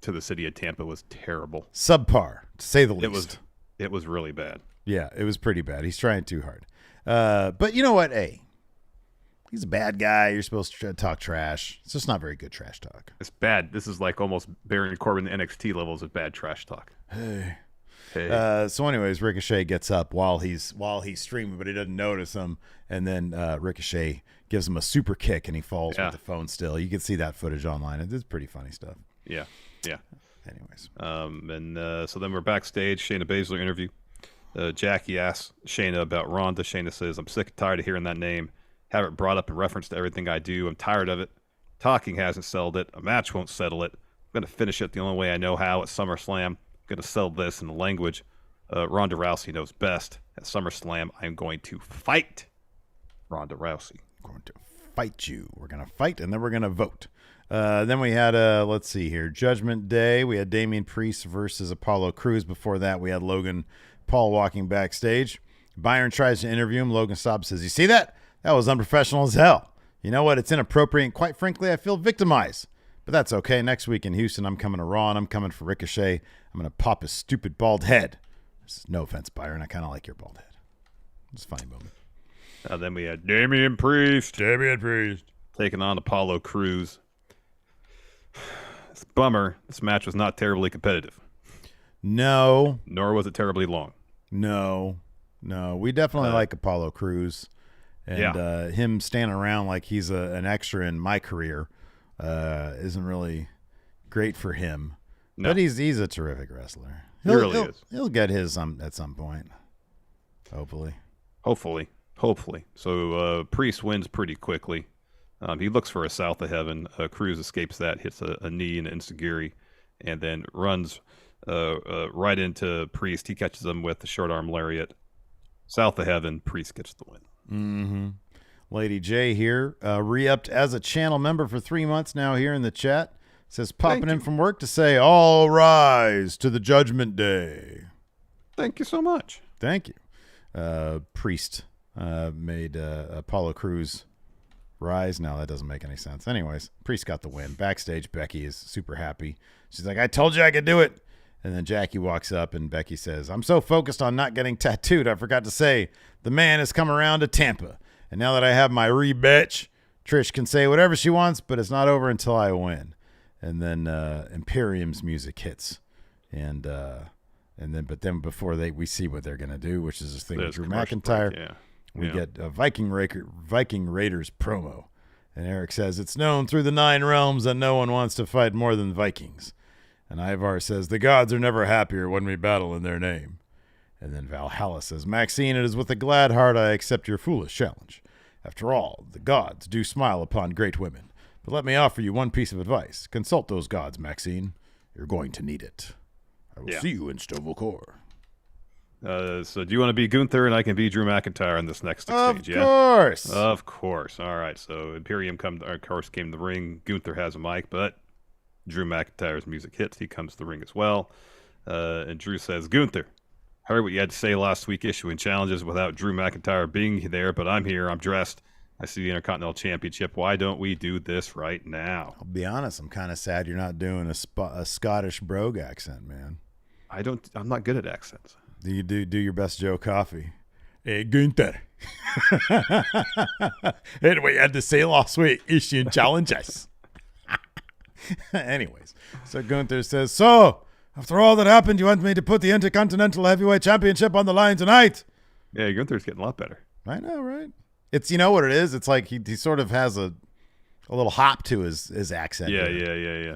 to the city of Tampa was terrible. Subpar, to say the least. It was really bad. Yeah, it was pretty bad. He's trying too hard. But you know what? Hey, he's a bad guy. You're supposed to talk trash. It's just not very good trash talk. It's bad. This is like almost Baron Corbin NXT levels of bad trash talk. Hey. So anyways, Ricochet gets up while he's streaming, but he doesn't notice him. And then Ricochet gives him a super kick, and he falls with the phone still. You can see that footage online. It's pretty funny stuff. Yeah. Anyways. So then we're backstage. Shayna Baszler interview. Jackie asks Shayna about Ronda. Shayna says, I'm sick and tired of hearing that name. Have it brought up in reference to everything I do. I'm tired of it. Talking hasn't settled it. A match won't settle it. I'm going to finish it the only way I know how at SummerSlam. I'm going to sell this in the language Ronda Rousey knows best. At SummerSlam, I'm going to fight Ronda Rousey. I'm going to fight you. We're going to fight, and then we're going to vote. Then we had, let's see here, Judgment Day. We had Damian Priest versus Apollo Crews. Before that, we had Logan Paul walking backstage. Byron tries to interview him. Logan stops and says, you see that? That was unprofessional as hell. You know what? It's inappropriate, and quite frankly, I feel victimized. But that's okay. Next week in Houston, I'm coming to Raw, and I'm coming for Ricochet. I'm going to pop his stupid bald head. No offense, Byron. I kind of like your bald head. It's a funny moment. Then we had Damian Priest taking on Apollo Crews. It's a bummer. This match was not terribly competitive. No. Nor was it terribly long. No. We definitely like Apollo Crews. And him standing around like he's an extra in my career isn't really great for him. No. But he's a terrific wrestler. He really is. He'll get his at some point. Hopefully. So Priest wins pretty quickly. He looks for a South of Heaven. Crews escapes that, hits a knee and enziguri, and then runs right into Priest. He catches him with the short arm lariat. South of Heaven, Priest gets the win. Mm-hmm. Lady J here, re-upped as a channel member for 3 months now here in the chat. Says popping in from work to say, all rise to the Judgment Day. Thank you so much. Thank you. Priest made Apollo Crews rise. No, that doesn't make any sense. Anyways, Priest got the win. Backstage, Becky is super happy. She's like, I told you I could do it. And then Jackie walks up and Becky says, I'm so focused on not getting tattooed, I forgot to say, the man has come around to Tampa. And now that I have my re-bitch, Trish can say whatever she wants, but it's not over until I win. And then Imperium's music hits. And then before we see what they're gonna do, which is this thing with Drew McIntyre. We get a Viking Raiders promo. And Eric says, it's known through the 9 realms that no one wants to fight more than Vikings. And Ivar says, the gods are never happier when we battle in their name. And then Valhalla says, Maxine, it is with a glad heart I accept your foolish challenge. After all, the gods do smile upon great women. But let me offer you one piece of advice. Consult those gods, Maxine. You're going to need it. I will see you in Stovall. So do you want to be Gunther and I can be Drew McIntyre in this next exchange? Of course. All right. So Imperium came to the ring. Gunther has a mic, but Drew McIntyre's music hits. He comes to the ring as well. And Drew says, Gunther, I heard what you had to say last week issuing challenges without Drew McIntyre being there, but I'm here. I'm dressed. I see the Intercontinental Championship. Why don't we do this right now? I'll be honest. I'm kind of sad you're not doing a Scottish brogue accent, man. I'm not good at accents. Do you do your best Joe Coffey? Hey, Gunther. And we had to say last week, issuing challenges. Anyways, so Gunther says, so, after all that happened, you want me to put the Intercontinental Heavyweight Championship on the line tonight? Yeah, Gunther's getting a lot better. I know, right? It's, you know what it is? It's like he sort of has a little hop to his accent. Yeah.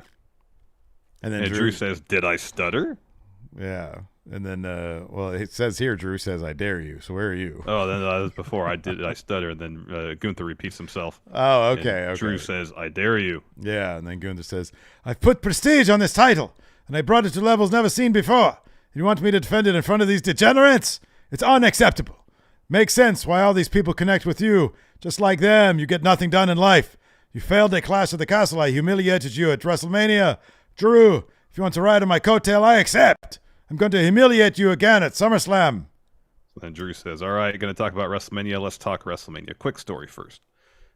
And then Drew says, did I stutter? Yeah. And then, well, it says here, Drew says, I dare you. So where are you? Oh, then that was before I stutter. And then Gunther repeats himself. Oh, okay. Drew says, I dare you. Yeah. And then Gunther says, I've put prestige on this title, and I brought it to levels never seen before. You want me to defend it in front of these degenerates? It's unacceptable. Makes sense why all these people connect with you. Just like them, you get nothing done in life. You failed at Clash of the Castle. I humiliated you at WrestleMania. Drew, if you want to ride on my coattail, I accept. I'm going to humiliate you again at SummerSlam. So then Drew says, all right, going to talk about WrestleMania. Let's talk WrestleMania. Quick story first.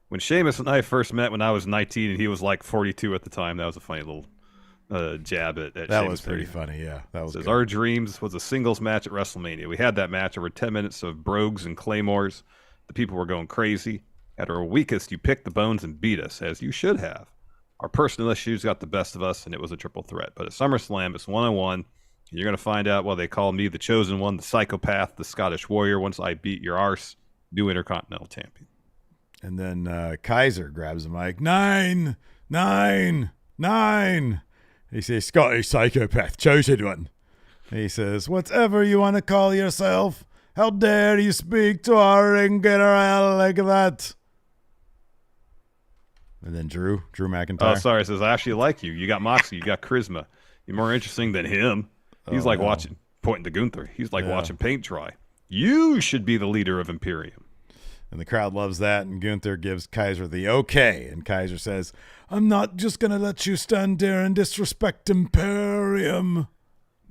When Sheamus and I first met when I was 19 and he was like 42 at the time, that was a funny little jab at that Sheamus was pretty there. funny, yeah. That was Says, good. our dreams was a singles match at WrestleMania. We had that match over 10 minutes of brogues and claymores. The people were going crazy. At our weakest, you picked the bones and beat us, as you should have. Our personal issues got the best of us, and it was a triple threat. But at SummerSlam, it's one-on-one. You're going to find out why they call me the chosen one, the psychopath, the Scottish warrior, once I beat your arse, new Intercontinental Champion. And then Kaiser grabs the mic. 9, 9, 9. He says, Scottish psychopath, chosen one. He says, whatever you want to call yourself, how dare you speak to our ring general like that? And then Drew McIntyre. Oh, sorry. It says, I actually like you. You got moxie. You got charisma. You're more interesting than him. He's watching, pointing to Gunther. He's like watching paint dry. You should be the leader of Imperium. And the crowd loves that, and Gunther gives Kaiser the okay. And Kaiser says, I'm not just going to let you stand there and disrespect Imperium.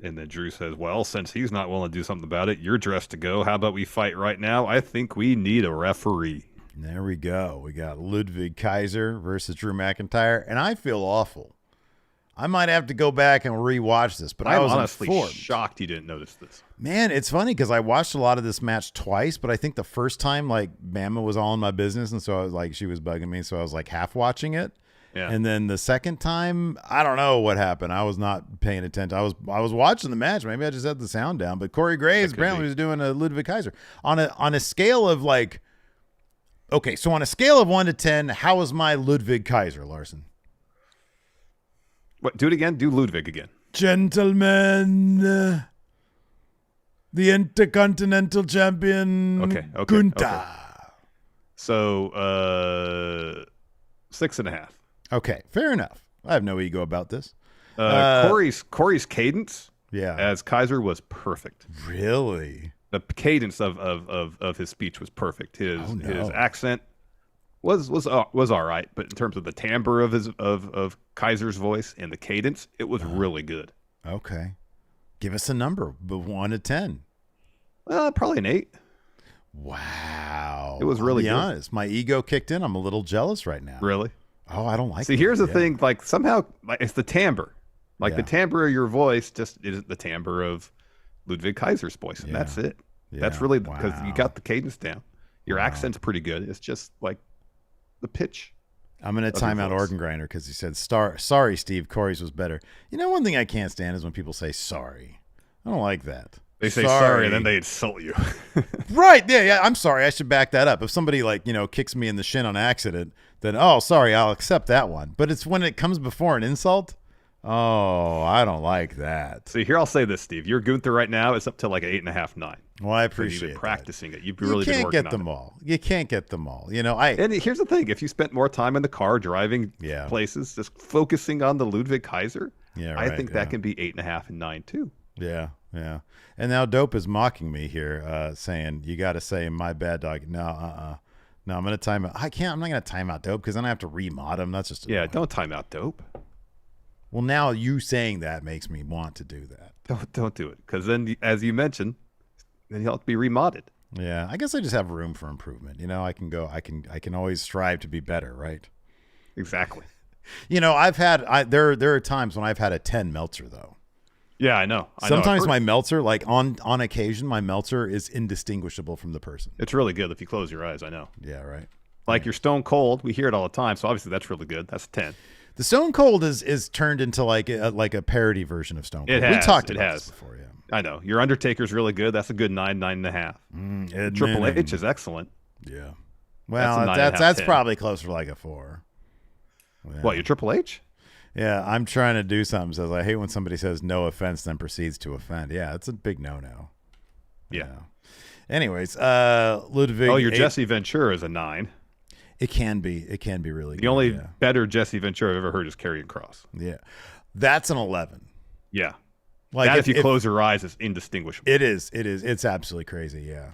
And then Drew says, well, since he's not willing to do something about it, you're dressed to go. How about we fight right now? I think we need a referee. And there we go. We got Ludwig Kaiser versus Drew McIntyre, and I feel awful. I might have to go back and rewatch this, but I was honestly informed. shocked you didn't notice this. Man, it's funny because I watched a lot of this match twice, but I think the first time, like, Bama was all in my business, and so I was like, she was bugging me, so I was like half watching it. Yeah. And then the second time, I don't know what happened. I was not paying attention. I was watching the match. Maybe I just had the sound down. But Corey Graves apparently was doing a Ludwig Kaiser on a scale of like. Okay, so on a scale of 1 to 10, how is my Ludwig Kaiser, Larson? What? Do it again. Do Ludwig again. Gentlemen, the Intercontinental Champion, Okay. Gunther. Okay. So 6.5. Okay, fair enough. I have no ego about this. Corey's cadence, Yeah. as Kaiser was perfect. Really? The cadence of his speech was perfect. His accent was all right, but in terms of the timbre of Kaiser's voice and the cadence, it was really good. Okay. Give us a number, but 1 to 10. Probably an 8. Wow. It was really I'll be good. honest. My ego kicked in. I'm a little jealous right now. Really? Oh, I don't like See, it. here's the Yeah. thing. Like somehow, like, it's the timbre. Like Yeah. the timbre of your voice just isn't the timbre of Ludwig Kaiser's voice, and that's it. That's Yeah. really because you Wow. got the cadence down. Your accent's pretty good. It's just like the pitch. I'm going to your time out voice. Organ Grinder because he said, sorry, Steve, Corey's was better. You know, one thing I can't stand is when people say sorry. I don't like that. They say sorry, and then they insult you. Right. Yeah. I'm sorry. I should back that up. If somebody, like, kicks me in the shin on accident, then, oh, sorry, I'll accept that one. But it's when it comes before an insult. Oh, I don't like that. See, here I'll say this, Steve. Your Gunther right now is up to like an 8.5, 9. Well, I You've appreciate been that. practicing it. You've You really been can't working get on them it. all. You can't get them all. And here's the thing: if you spent more time in the car driving Yeah. places, just focusing on the Ludwig Kaiser, Yeah, I right, think yeah. that can be 8.5 and 9 too. Yeah. And now Dope is mocking me here, saying, you got to say my bad dog. No, No, I'm going to time out. I'm not going to time out Dope because then I have to remod him. That's just annoying. Don't time out Dope. Well, now you saying that makes me want to do that. Don't do it, because then, as you mentioned, then he'll have to be remodded. Yeah, I guess I just have room for improvement. I can always strive to be better, right? Exactly. There are times when I've had a 10 Meltzer though. Yeah, I know. Sometimes my Meltzer, like on occasion, my Meltzer is indistinguishable from the person. It's really good if you close your eyes. I know. Yeah, right. Like your Stone Cold, we hear it all the time. So obviously that's really good. That's a 10. The Stone Cold is turned into like a parody version of Stone Cold. We talked about this before, yeah. I know. Your Undertaker's really good. That's a good 9, 9.5. Triple H is excellent. Yeah. Well, that's that's probably closer to like a 4. Yeah. What, your Triple H? Yeah, I'm trying to do something. Says I hate when somebody says no offense, then proceeds to offend. Yeah, it's a big no-no. Yeah. Anyways, Ludwig. Oh, your Jesse Ventura is a 9. It can be. It can be really good. The only better Jesse Ventura I've ever heard is Karrion Kross. Yeah. That's an 11. Yeah. Like that if you close your eyes, is indistinguishable. It is. It's absolutely crazy. Yeah.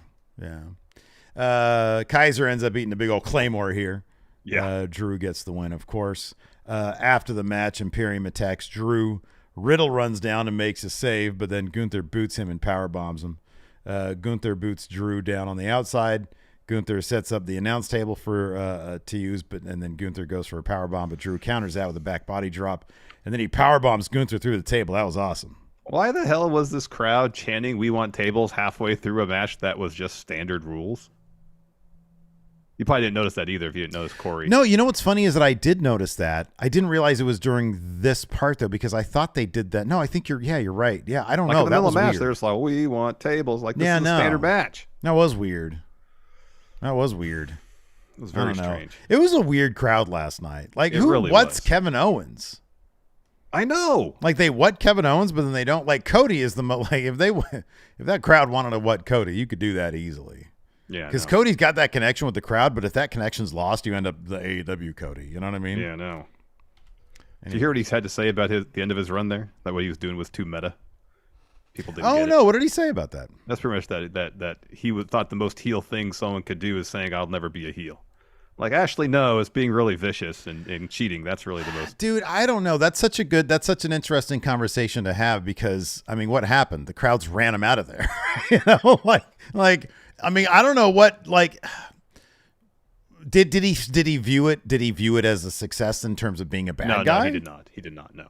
Yeah. Kaiser ends up beating a big old Claymore here. Yeah. Drew gets the win, of course. After the match, Imperium attacks Drew. Riddle runs down and makes a save, but then Gunther boots him and power bombs him. Gunther boots Drew down on the outside. Gunther sets up the announce table for to use, and then Gunther goes for a power bomb, but Drew counters that with a back body drop, and then he power bombs Gunther through the table. That was awesome. Why the hell was this crowd chanting "We want tables" halfway through a match that was just standard rules? You probably didn't notice that either if you didn't notice Corey. No, you know what's funny is that I did notice that. I didn't realize it was during this part though, because I thought they did that. No, I think you're right. Yeah, I don't know. In the middle of the match, weird. they're just like, "We want tables." Like this is a standard match. That was weird. It was very strange. It was a weird crowd last night. Like, what's Kevin Owens? I know. Like, they what Kevin Owens, but then they don't. Like, Cody is the like if that crowd wanted to what Cody, you could do that easily. Yeah, because Cody's got that connection with the crowd, but if that connection's lost, you end up the AEW Cody. You know what I mean? Yeah, no. Did you hear what he's had to say about the end of his run there? That what he was doing was too meta. People didn't get it. No, what did he say about that? That's pretty much that he thought the most heel thing someone could do is saying, "I'll never be a heel." Like, actually, no, it's being really vicious and cheating. That's really the most. Dude, I don't know. That's such an interesting conversation to have because, I mean, what happened? The crowds ran him out of there. like, I mean, I don't know what, like, did he view it? Did he view it as a success in terms of being a bad guy? No, he did not. He did not. No.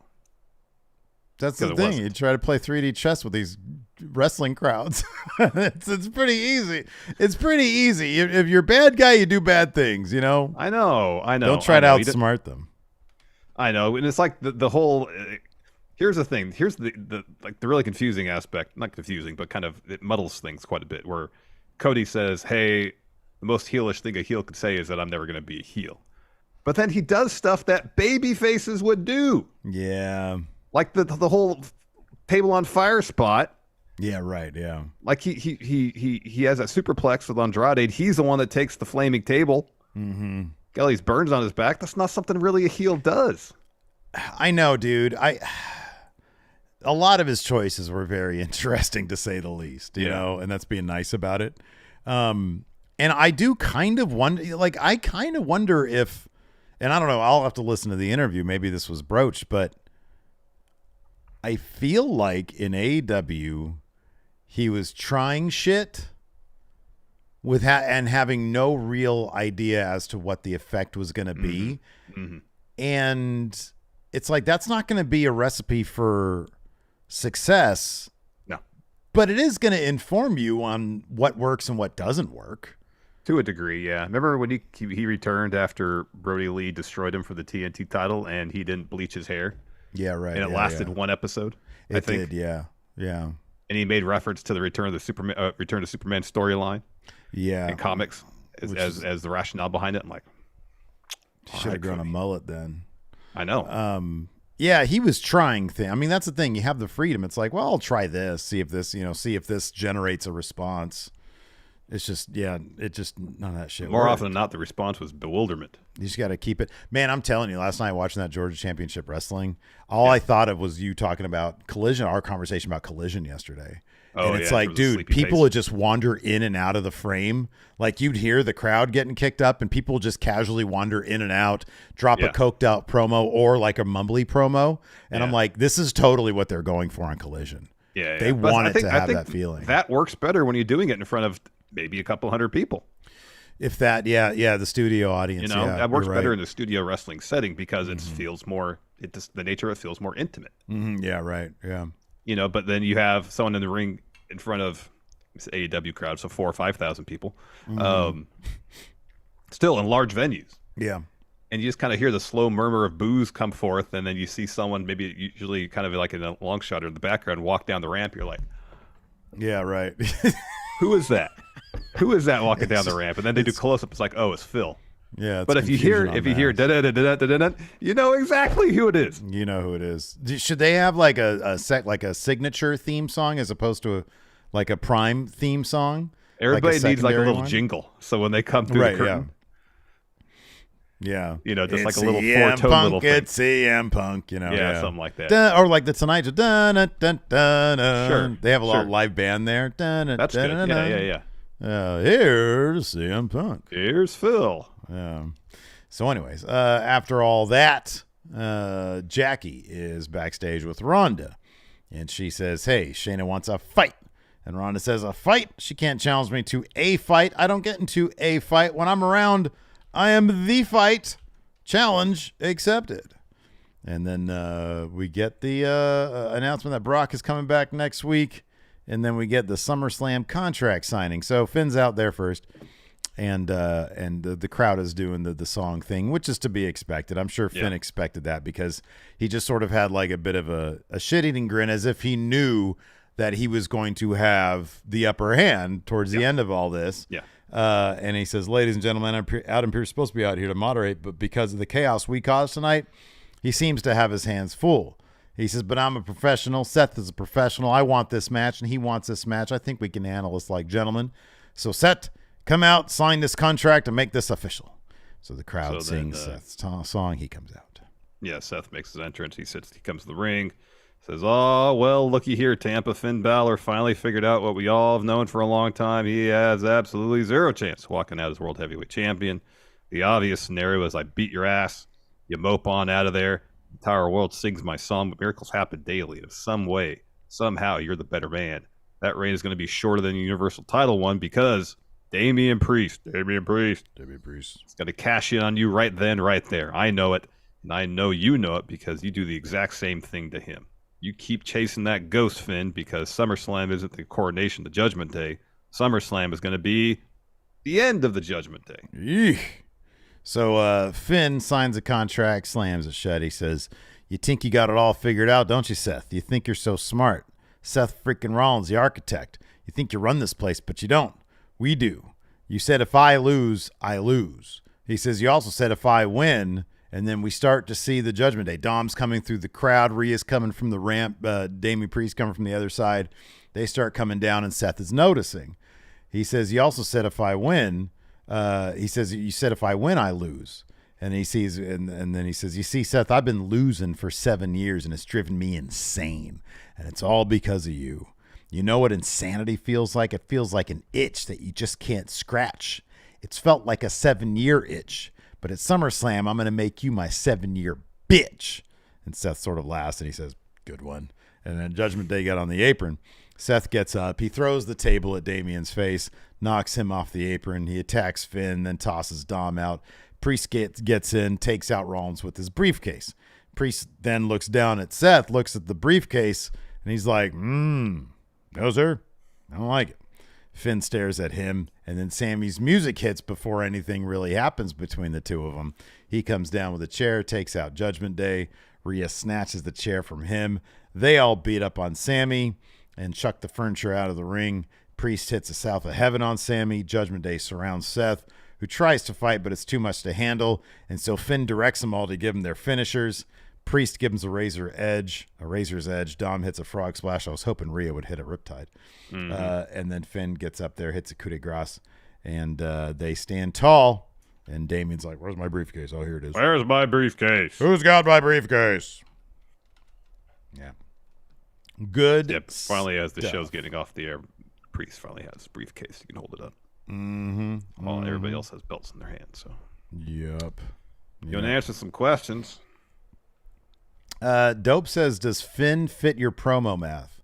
That's the thing. You try to play 3D chess with these wrestling crowds. It's pretty easy. It's pretty easy. If you're a bad guy, you do bad things, you know? I know. Don't try to outsmart them. I know. And it's like the whole here's the thing. Here's the really confusing aspect. Not confusing, but kind of it muddles things quite a bit where Cody says, "Hey, the most heelish thing a heel could say is that I'm never going to be a heel." But then he does stuff that baby faces would do. Yeah. Like the whole table on fire spot. Yeah, right. Yeah. Like he has that superplex with Andrade. He's the one that takes the flaming table. Mm-hmm. Got all these burns on his back. That's not something really a heel does. I know, dude. A lot of his choices were very interesting to say the least, you know, and that's being nice about it. And I do kind of wonder, if, and I don't know, I'll have to listen to the interview. Maybe this was broached, but I feel like in AEW, he was trying shit with and having no real idea as to what the effect was going to be. Mm-hmm. And it's like, that's not going to be a recipe for success. No. But it is going to inform you on what works and what doesn't work. To a degree, yeah. Remember when he returned after Brody Lee destroyed him for the TNT title and he didn't bleach his hair? Yeah, right. And it lasted one episode. I think. Did, yeah. And he made reference to the Return to Superman storyline. Yeah. In comics as the rationale behind it. I'm like, should have grown a mullet then. I know. Yeah, he was trying things. I mean, that's the thing. You have the freedom. It's like, well, I'll try this, see if this generates a response. It's just, none of that shit. More often than not, the response was bewilderment. You just got to keep it. Man, I'm telling you, last night watching that Georgia Championship Wrestling, all I thought of was you talking about Collision, our conversation about Collision yesterday. And it's like, dude, people would just wander in and out of the frame. Like, you'd hear the crowd getting kicked up, and people would just casually wander in and out, drop a coked out promo or like a mumbly promo. And I'm like, this is totally what they're going for on Collision. Yeah, They But want I it think- to I have think that feeling. That works better when you're doing it in front of maybe a couple hundred people. If that, the studio audience, You know, that works you're better right. in the studio wrestling setting because it feels more. The nature of it feels more intimate. Yeah, right. Yeah. You know, but then you have someone in the ring in front of it's AEW crowd, so 4,000 or 5,000 people, still in large venues. Yeah. And you just kind of hear the slow murmur of boos come forth, and then you see someone, maybe usually kind of like in a long shot or in the background, walk down the ramp. You're like, Yeah, right. who is that? Who is that walking down the ramp? And then they do close up. It's like, oh, it's Phil. Yeah. But if you hear da-da-da-da-da-da-da, you know exactly who it is. You know who it is. Should they have like a signature theme song as opposed to a Prime theme song? Everybody Like a needs like a secondary little one? jingle, so when they come through the curtain, Yeah. you know, just It's like a little CM four-tone Punk, little thing. It's CM Punk, you know. Yeah, something like that. Or like the Tonight Show. Dun, dun, dun, dun, dun. Sure, They have a lot sure. of live band there. Dun, dun, That's dun, good. dun, Yeah, dun. yeah, yeah. Here's CM Punk. Here's Phil. So anyways, after all that, Jackie is backstage with Rhonda, and she says, hey, Shayna wants a fight. And Rhonda says, a fight? She can't challenge me to a fight. I don't get into a fight. When I'm around, I am the fight. Challenge accepted. And then we get the announcement that Brock is coming back next week, and then we get the SummerSlam contract signing. So Finn's out there first. And the crowd is doing the song thing, which is to be expected. I'm sure Finn expected that because he just sort of had like a bit of a shit-eating grin as if he knew that he was going to have the upper hand towards the end of all this. Yeah. And he says, ladies and gentlemen, Adam Pearce is supposed to be out here to moderate, but because of the chaos we caused tonight, he seems to have his hands full. He says, but I'm a professional. Seth is a professional. I want this match, and he wants this match. I think we can handle this like gentlemen. So Seth, come out, sign this contract, and make this official. So the crowd sings Seth's song. He comes out. Yeah, Seth makes his entrance. He comes to the ring, says, oh, well, looky here, Tampa. Finn Balor finally figured out what we all have known for a long time. He has absolutely zero chance walking out as World Heavyweight Champion. The obvious scenario is I beat your ass, you mope on out of there, the entire world sings my song, but miracles happen daily. In some way, somehow, you're the better man. That reign is going to be shorter than the Universal title one because Damian Priest. It's going to cash in on you right then, right there. I know it, and I know you know it because you do the exact same thing to him. You keep chasing that ghost, Finn, because SummerSlam isn't the coronation, the Judgment Day. SummerSlam is going to be the end of the Judgment Day. Eek. So Finn signs a contract, slams it shut. He says, you think you got it all figured out, don't you, Seth? You think you're so smart. Seth freaking Rollins, the architect. You think you run this place, but you don't. We do. You said if I lose, I lose. He says, you also said if I win, and then we start to see the Judgment Day. Dom's coming through the crowd. Rhea's coming from the ramp. Damian Priest coming from the other side. They start coming down, and Seth is noticing. He says, you also said if I win, he says, you said if I win, I lose. And he sees, and then he says, you see, Seth, I've been losing for 7 years, and it's driven me insane. And it's all because of you. You know what insanity feels like? It feels like an itch that you just can't scratch. It's felt like a 7-year itch. But at SummerSlam, I'm going to make you my 7-year bitch. And Seth sort of laughs and he says, good one. And then Judgment Day got on the apron. Seth gets up. He throws the table at Damian's face, knocks him off the apron. He attacks Finn, then tosses Dom out. Priest gets in, takes out Rollins with his briefcase. Priest then looks down at Seth, looks at the briefcase, and he's like, no, sir. I don't like it. Finn stares at him, and then Sammy's music hits before anything really happens between the two of them. He comes down with a chair, takes out Judgment Day. Rhea snatches the chair from him. They all beat up on Sammy and chuck the furniture out of the ring. Priest hits a South of Heaven on Sammy. Judgment Day surrounds Seth, who tries to fight, but it's too much to handle, and so Finn directs them all to give him their finishers. Priest gives him a razor's edge. Dom hits a frog splash. I was hoping Rhea would hit a riptide. And then Finn gets up there, hits a coup de grace, and they stand tall. And Damian's like, where's my briefcase? Oh, here it is. Where's my briefcase? Who's got my briefcase? Yeah. Good. Yep. Finally, as the show's getting off the air, Priest finally has his briefcase. He can hold it up. While everybody else has belts in their hands. So. Yep. You want to answer some questions? Dope says, does Finn fit your promo math?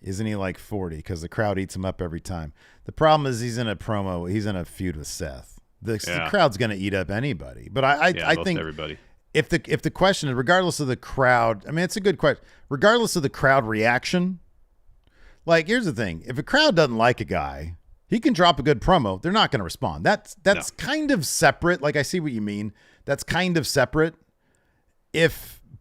Isn't he like 40? Because the crowd eats him up every time. The problem is he's in a promo. He's in a feud with Seth. The crowd's going to eat up anybody. But I think everybody. If the question is, regardless of the crowd, I mean, it's a good question. Regardless of the crowd reaction, like, here's the thing. If a crowd doesn't like a guy, he can drop a good promo. They're not going to respond. That's kind of separate. Like, I see what you mean. That's kind of separate.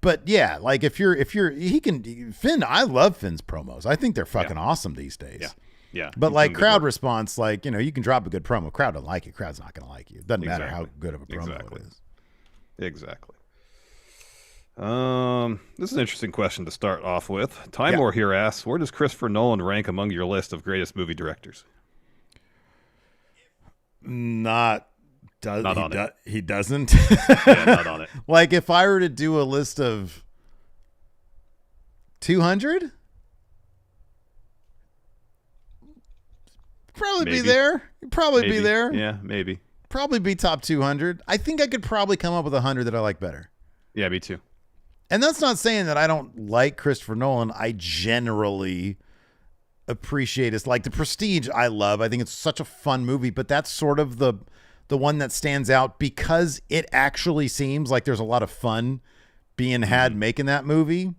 But yeah, like if Finn, I love Finn's promos. I think they're fucking awesome these days. Yeah. Yeah. But like crowd response, like, you can drop a good promo. Crowd doesn't like it. Crowd's not going to like you. It doesn't matter how good of a promo it is. Exactly. This is an interesting question to start off with. Timor here asks, where does Christopher Nolan rank among your list of greatest movie directors? He doesn't. Yeah, not on it. Like, if I were to do a list of 200, probably be there. Be there. Yeah, maybe. Probably be top 200. I think I could probably come up with 100 that I like better. Yeah, me too. And that's not saying that I don't like Christopher Nolan. I generally appreciate his, like, The Prestige. I love. I think it's such a fun movie, but that's sort of the one that stands out because it actually seems like there's a lot of fun being had making that movie.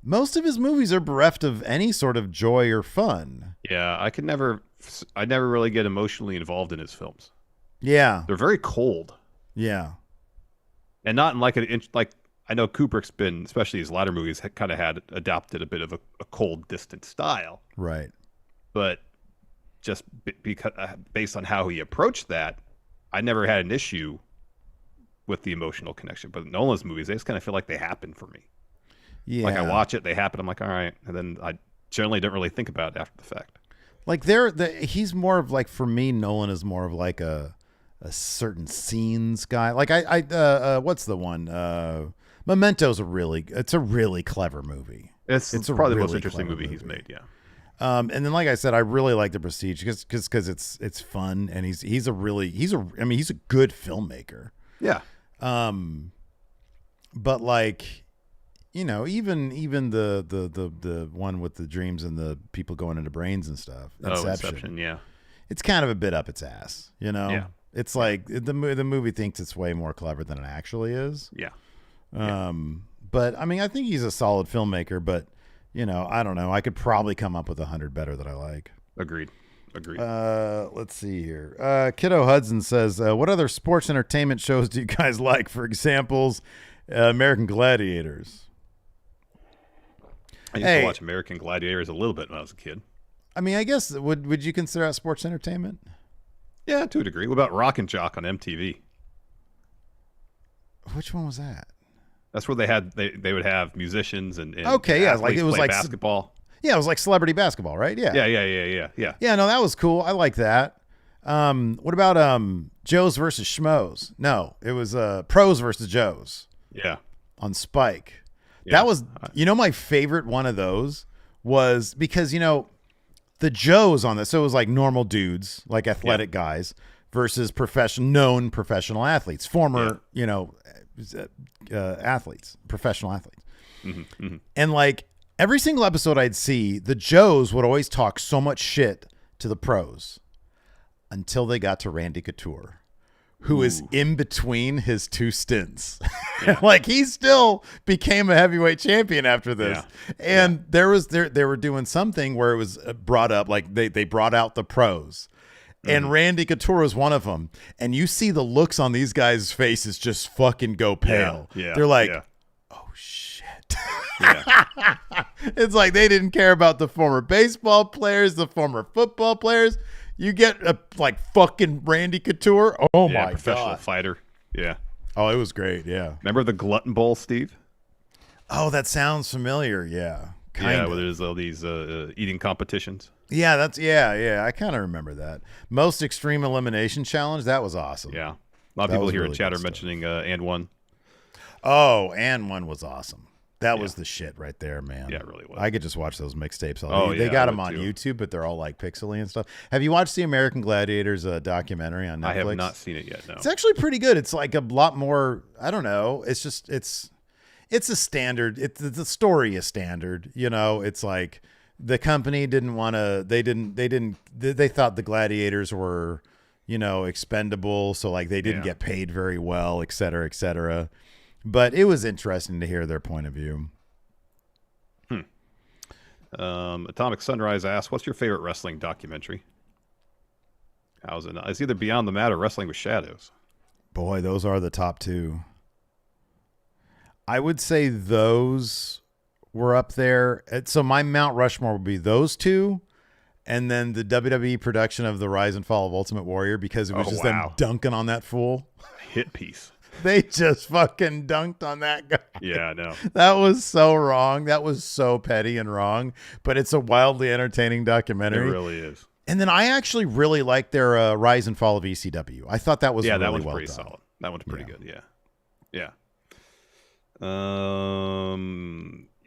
Most of his movies are bereft of any sort of joy or fun. Yeah, I never really get emotionally involved in his films. Yeah. They're very cold. Yeah. And not in like I know Kubrick's been, especially his latter movies, kind of had adopted a bit of a cold, distant style. Right. But just because based on how he approached that, I never had an issue with the emotional connection. But Nolan's movies, they just kind of feel like they happen for me. Yeah. Like I watch it, they happen. I'm like, all right. And then I generally don't really think about it after the fact. Like he's more of like, for me, Nolan is more of like a certain scenes guy. Like what's the one? Memento's a really clever movie. It's probably the most interesting movie he's made. Yeah. And then, like I said, I really like The Prestige because it's fun and he's a good filmmaker. Yeah. But like, even the one with the dreams and the people going into brains and stuff. Inception. Yeah. It's kind of a bit up its ass. Yeah. It's like the movie thinks it's way more clever than it actually is. Yeah. But I mean, I think he's a solid filmmaker, but I don't know. I could probably come up with 100 better that I like. Agreed. Let's see here. Kiddo Hudson says, what other sports entertainment shows do you guys like? For examples, American Gladiators. I used to watch American Gladiators a little bit when I was a kid. I mean, I guess, would you consider that sports entertainment? Yeah, to a degree. What about Rock and Jock on MTV? Which one was that? That's where they would have musicians and okay, yeah, like it was like basketball. Yeah, it was like celebrity basketball, right? Yeah. Yeah. Yeah, no, that was cool. I like that. What about Joes versus Schmoes? No, it was Pros versus Joes. Yeah. On Spike. Yeah. That was my favorite one of those was because the Joes on this, so it was like normal dudes, like athletic guys versus known professional athletes, former, athletes, professional athletes. Mm-hmm, mm-hmm. And like every single episode I'd see, the Joes would always talk so much shit to the pros until they got to Randy Couture, who is in between his two stints. Yeah. Like he still became a heavyweight champion after this. Yeah. And they were doing something where it was brought up, like they brought out the pros. And Randy Couture is one of them. And you see the looks on these guys' faces just fucking go pale. Yeah. They're like, oh, shit. Yeah. It's like they didn't care about the former baseball players, the former football players. You get like fucking Randy Couture. Oh, my God. Professional fighter. Yeah. Oh, it was great. Yeah. Remember the Glutton Bowl, Steve? Oh, that sounds familiar. Yeah. Yeah, where there's all these eating competitions. Yeah, I kind of remember that. Most Extreme Elimination Challenge, that was awesome. Yeah. A lot of people here in chat are mentioning And One. Oh, And One was awesome. That was the shit right there, man. Yeah, it really was. I could just watch those mixtapes all day. They got them on YouTube, but they're all like pixely and stuff. Have you watched the American Gladiators documentary on Netflix? I have not seen it yet, no. It's actually pretty good. It's like a lot more, I don't know. It's just, it's a standard. The story is standard. It's like the company didn't want to. They thought the gladiators were, expendable. So like they didn't get paid very well, et cetera, et cetera. But it was interesting to hear their point of view. Atomic Sunrise asks, "What's your favorite wrestling documentary?" How's it? It's either Beyond the Mat or Wrestling with Shadows. Boy, those are the top two. I would say those were up there. So my Mount Rushmore would be those two, and then the WWE production of the Rise and Fall of Ultimate Warrior, because it was them dunking on that fool. Hit piece. They just fucking dunked on that guy. Yeah, I know. That was so wrong. That was so petty and wrong, but it's a wildly entertaining documentary. It really is. And then I actually really liked their Rise and Fall of ECW. I thought that was really that one's well pretty done. solid. That one's pretty good. Yeah.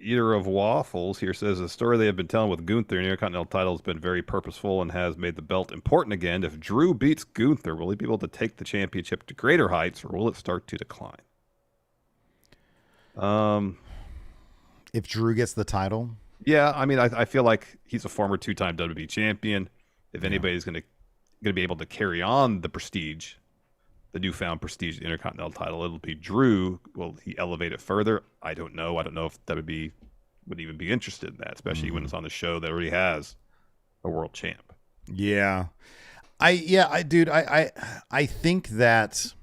Eater of Waffles here says the story they have been telling with Gunther in the Intercontinental title has been very purposeful and has made the belt important again. If Drew beats Gunther, will he be able to take the championship to greater heights, or will it start to decline? If Drew gets the title, yeah, I mean, I feel like he's a former 2-time WWE champion. If anybody's going to be able to carry on the prestige, the newfound prestige of the Intercontinental title, it'll be Drew. Will he elevate it further? I don't know. I don't know if WWE would even be interested in that, especially when it's on the show that already has a world champ. Yeah. I think that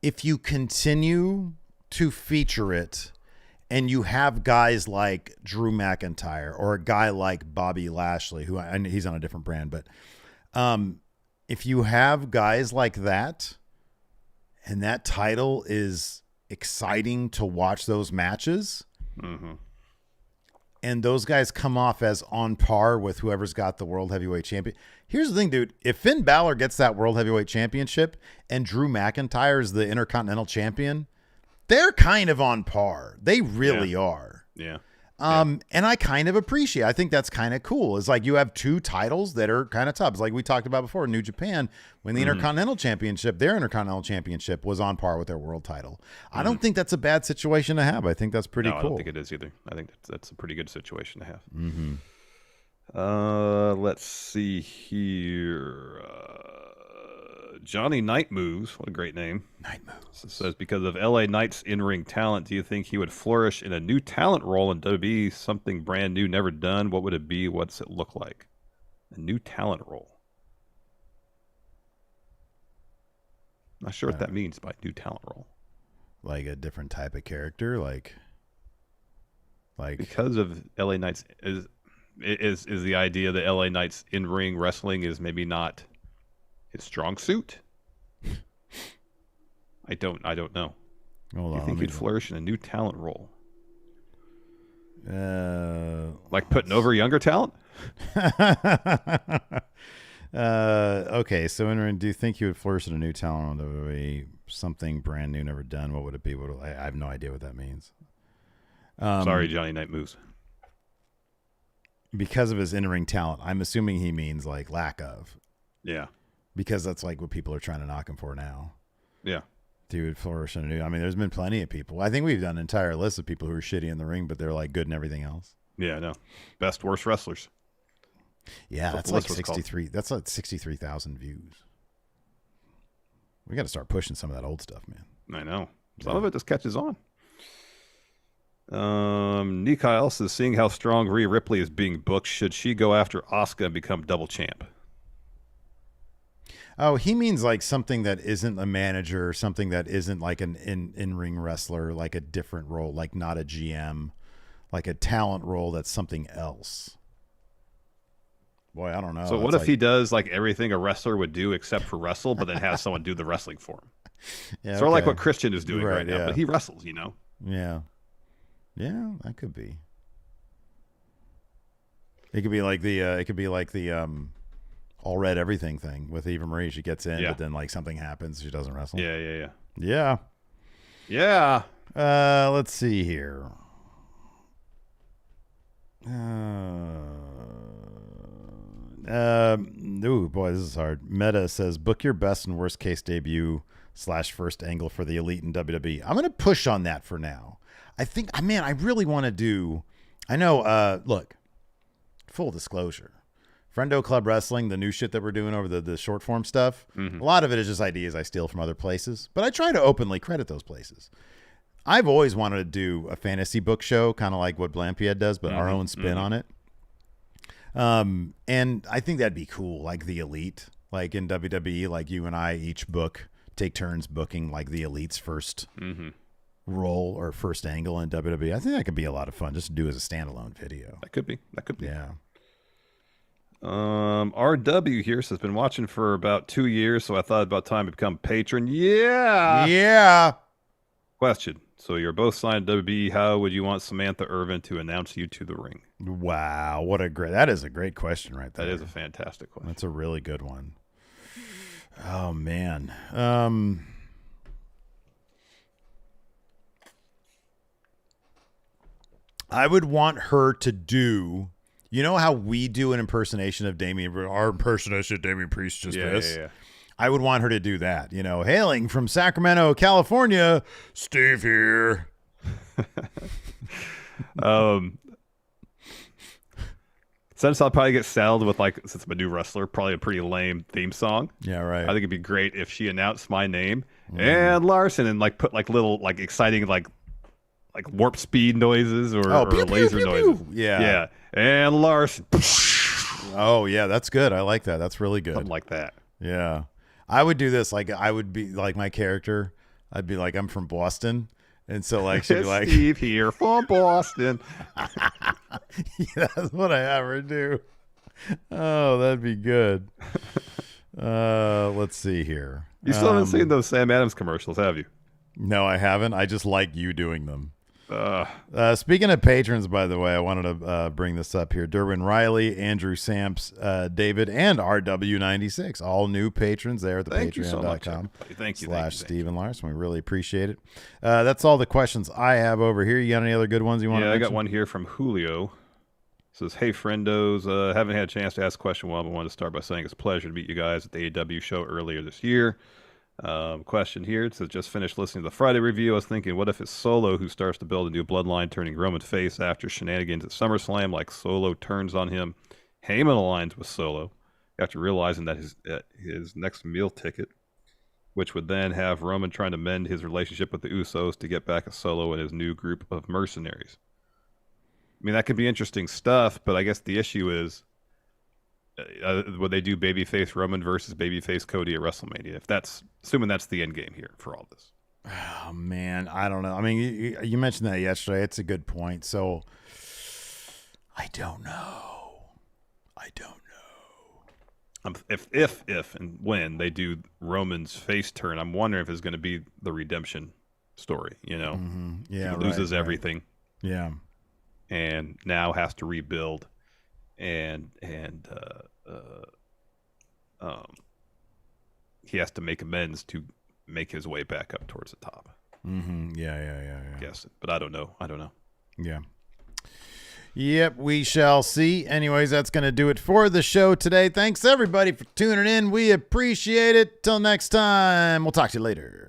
if you continue to feature it and you have guys like Drew McIntyre or a guy like Bobby Lashley, who he's on a different brand, but if you have guys like that and that title is exciting to watch those matches, and those guys come off as on par with whoever's got the World Heavyweight Champion. Here's the thing, dude. If Finn Balor gets that World Heavyweight Championship and Drew McIntyre is the Intercontinental Champion, they're kind of on par. They really are. Yeah. And I kind of appreciate, I think that's kind of cool. It's like you have two titles that are kind of tough. It's like we talked about before, New Japan, when the Intercontinental Championship, their Intercontinental Championship was on par with their world title. I don't think that's a bad situation to have. I think that's pretty cool. I don't think it is either. I think that's a pretty good situation to have. Let's see here. Johnny Night Moves, what a great name. Night Moves. It says, because of LA Knight's in-ring talent, do you think he would flourish in a new talent role in WWE, something brand new, never done? What would it be? What's it look like? A new talent role. Not sure what that means by new talent role. Like a different type of character, like because of LA Knight's is the idea that LA Knight's in-ring wrestling is maybe not his strong suit. I don't know. Hold on, you think he'd flourish in a new talent role? Like putting over younger talent? Okay, so do you think he would flourish in a new talent on WWE? Something brand new, never done. What would it be? I have no idea what that means. Sorry, Johnny Night Moves. Because of his in-ring talent, I'm assuming he means like lack of. Yeah. Because that's like what people are trying to knock him for now. Yeah. Dude, flourish in a new. I mean, there's been plenty of people. I think we've done an entire list of people who are shitty in the ring, but they're like good in everything else. Yeah, I know. Best, worst wrestlers. Yeah, that's like 63. That's like 63,000 views. We got to start pushing some of that old stuff, man. I know. Some of it just catches on. Nikyle says, seeing how strong Rhea Ripley is being booked, should she go after Asuka and become double champ? Oh, he means like something that isn't a manager, something that isn't like an in-ring wrestler, like a different role, like not a GM, like a talent role that's something else. Boy, I don't know. So what if he does like everything a wrestler would do except for wrestle, but then has someone do the wrestling for him? Yeah, sort of like what Christian is doing right now, yeah. but he wrestles, you know? Yeah. Yeah, that could be. It could be like the all red everything thing with Eva Marie. She gets in, but then like something happens, she doesn't wrestle. Yeah. Let's see here. Ooh, boy, this is hard. Meta says, book your best and worst case debut / first angle for the Elite in WWE. I'm going to push on that for now. I think, man, I really want to do. I know. Look, full disclosure. Friendo Club Wrestling, the new shit that we're doing over the short form stuff, a lot of it is just ideas I steal from other places, but I try to openly credit those places. I've always wanted to do a fantasy book show, kind of like what Blampied does, but our own spin on it. And I think that'd be cool, like the Elite, like in WWE, like you and I each take turns booking like the Elite's first role or first angle in WWE. I think that could be a lot of fun just to do as a standalone video. That could be. Yeah. RW here says, been watching for about 2 years, so I thought about time to become a patron. Yeah. Yeah. Question. So you're both signed to WB. How would you want Samantha Irvin to announce you to the ring? Wow. That is a great question right there. That is a fantastic question. That's a really good one. Oh man. I would want her to do, you know how we do an impersonation of Damian, our impersonation of Damian Priest, just this? Yeah. I would want her to do that. You know, hailing from Sacramento, California, Steve here. Since I'll probably get saddled with, like, since I'm a new wrestler, probably a pretty lame theme song. Yeah, right. I think it'd be great if she announced my name and Larson and like put like little like exciting like warp speed noises or pew, laser pew, pew, noises. pew. Yeah. And Larson. Oh yeah, that's good. I like that. That's really good. Something like that. Yeah. I would do this. Like I would be like my character. I'd be like, I'm from Boston. And so like she'd be like Steve here from Boston. Yeah, that's what I have her do. Oh, that'd be good. Let's see here. You still haven't seen those Sam Adams commercials, have you? No, I haven't. I just like you doing them. Speaking of patrons, by the way, I wanted to bring this up here. Derwin Riley, Andrew Samps, David, and RW96, all new patrons there at the patreon.com. Thank you. /Steven Larson. We really appreciate it. That's all the questions I have over here. You got any other good ones you want to mention? I got one here from Julio. It says, hey, friendos, haven't had a chance to ask a question well, but wanted to start by saying it's a pleasure to meet you guys at the AEW show earlier this year. Question here. It says, just finished listening to the Friday review. I was thinking, what if it's Solo who starts to build a new bloodline, turning Roman face after shenanigans at SummerSlam, like Solo turns on him? Heyman aligns with Solo after realizing that his next meal ticket, which would then have Roman trying to mend his relationship with the Usos to get back at Solo and his new group of mercenaries. I mean, that could be interesting stuff, but I guess the issue is, would they do babyface Roman versus babyface Cody at WrestleMania? Assuming that's the end game here for all this. Oh man, I don't know. I mean, you mentioned that yesterday. It's a good point. So I don't know. If and when they do Roman's face turn, I'm wondering if it's going to be the redemption story. You know, yeah, he loses everything. Yeah, and now has to rebuild. And he has to make amends to make his way back up towards the top. Yeah. Guess it, but I don't know. Yeah. Yep, we shall see. Anyways, that's going to do it for the show today. Thanks everybody for tuning in. We appreciate it. Till next time, we'll talk to you later.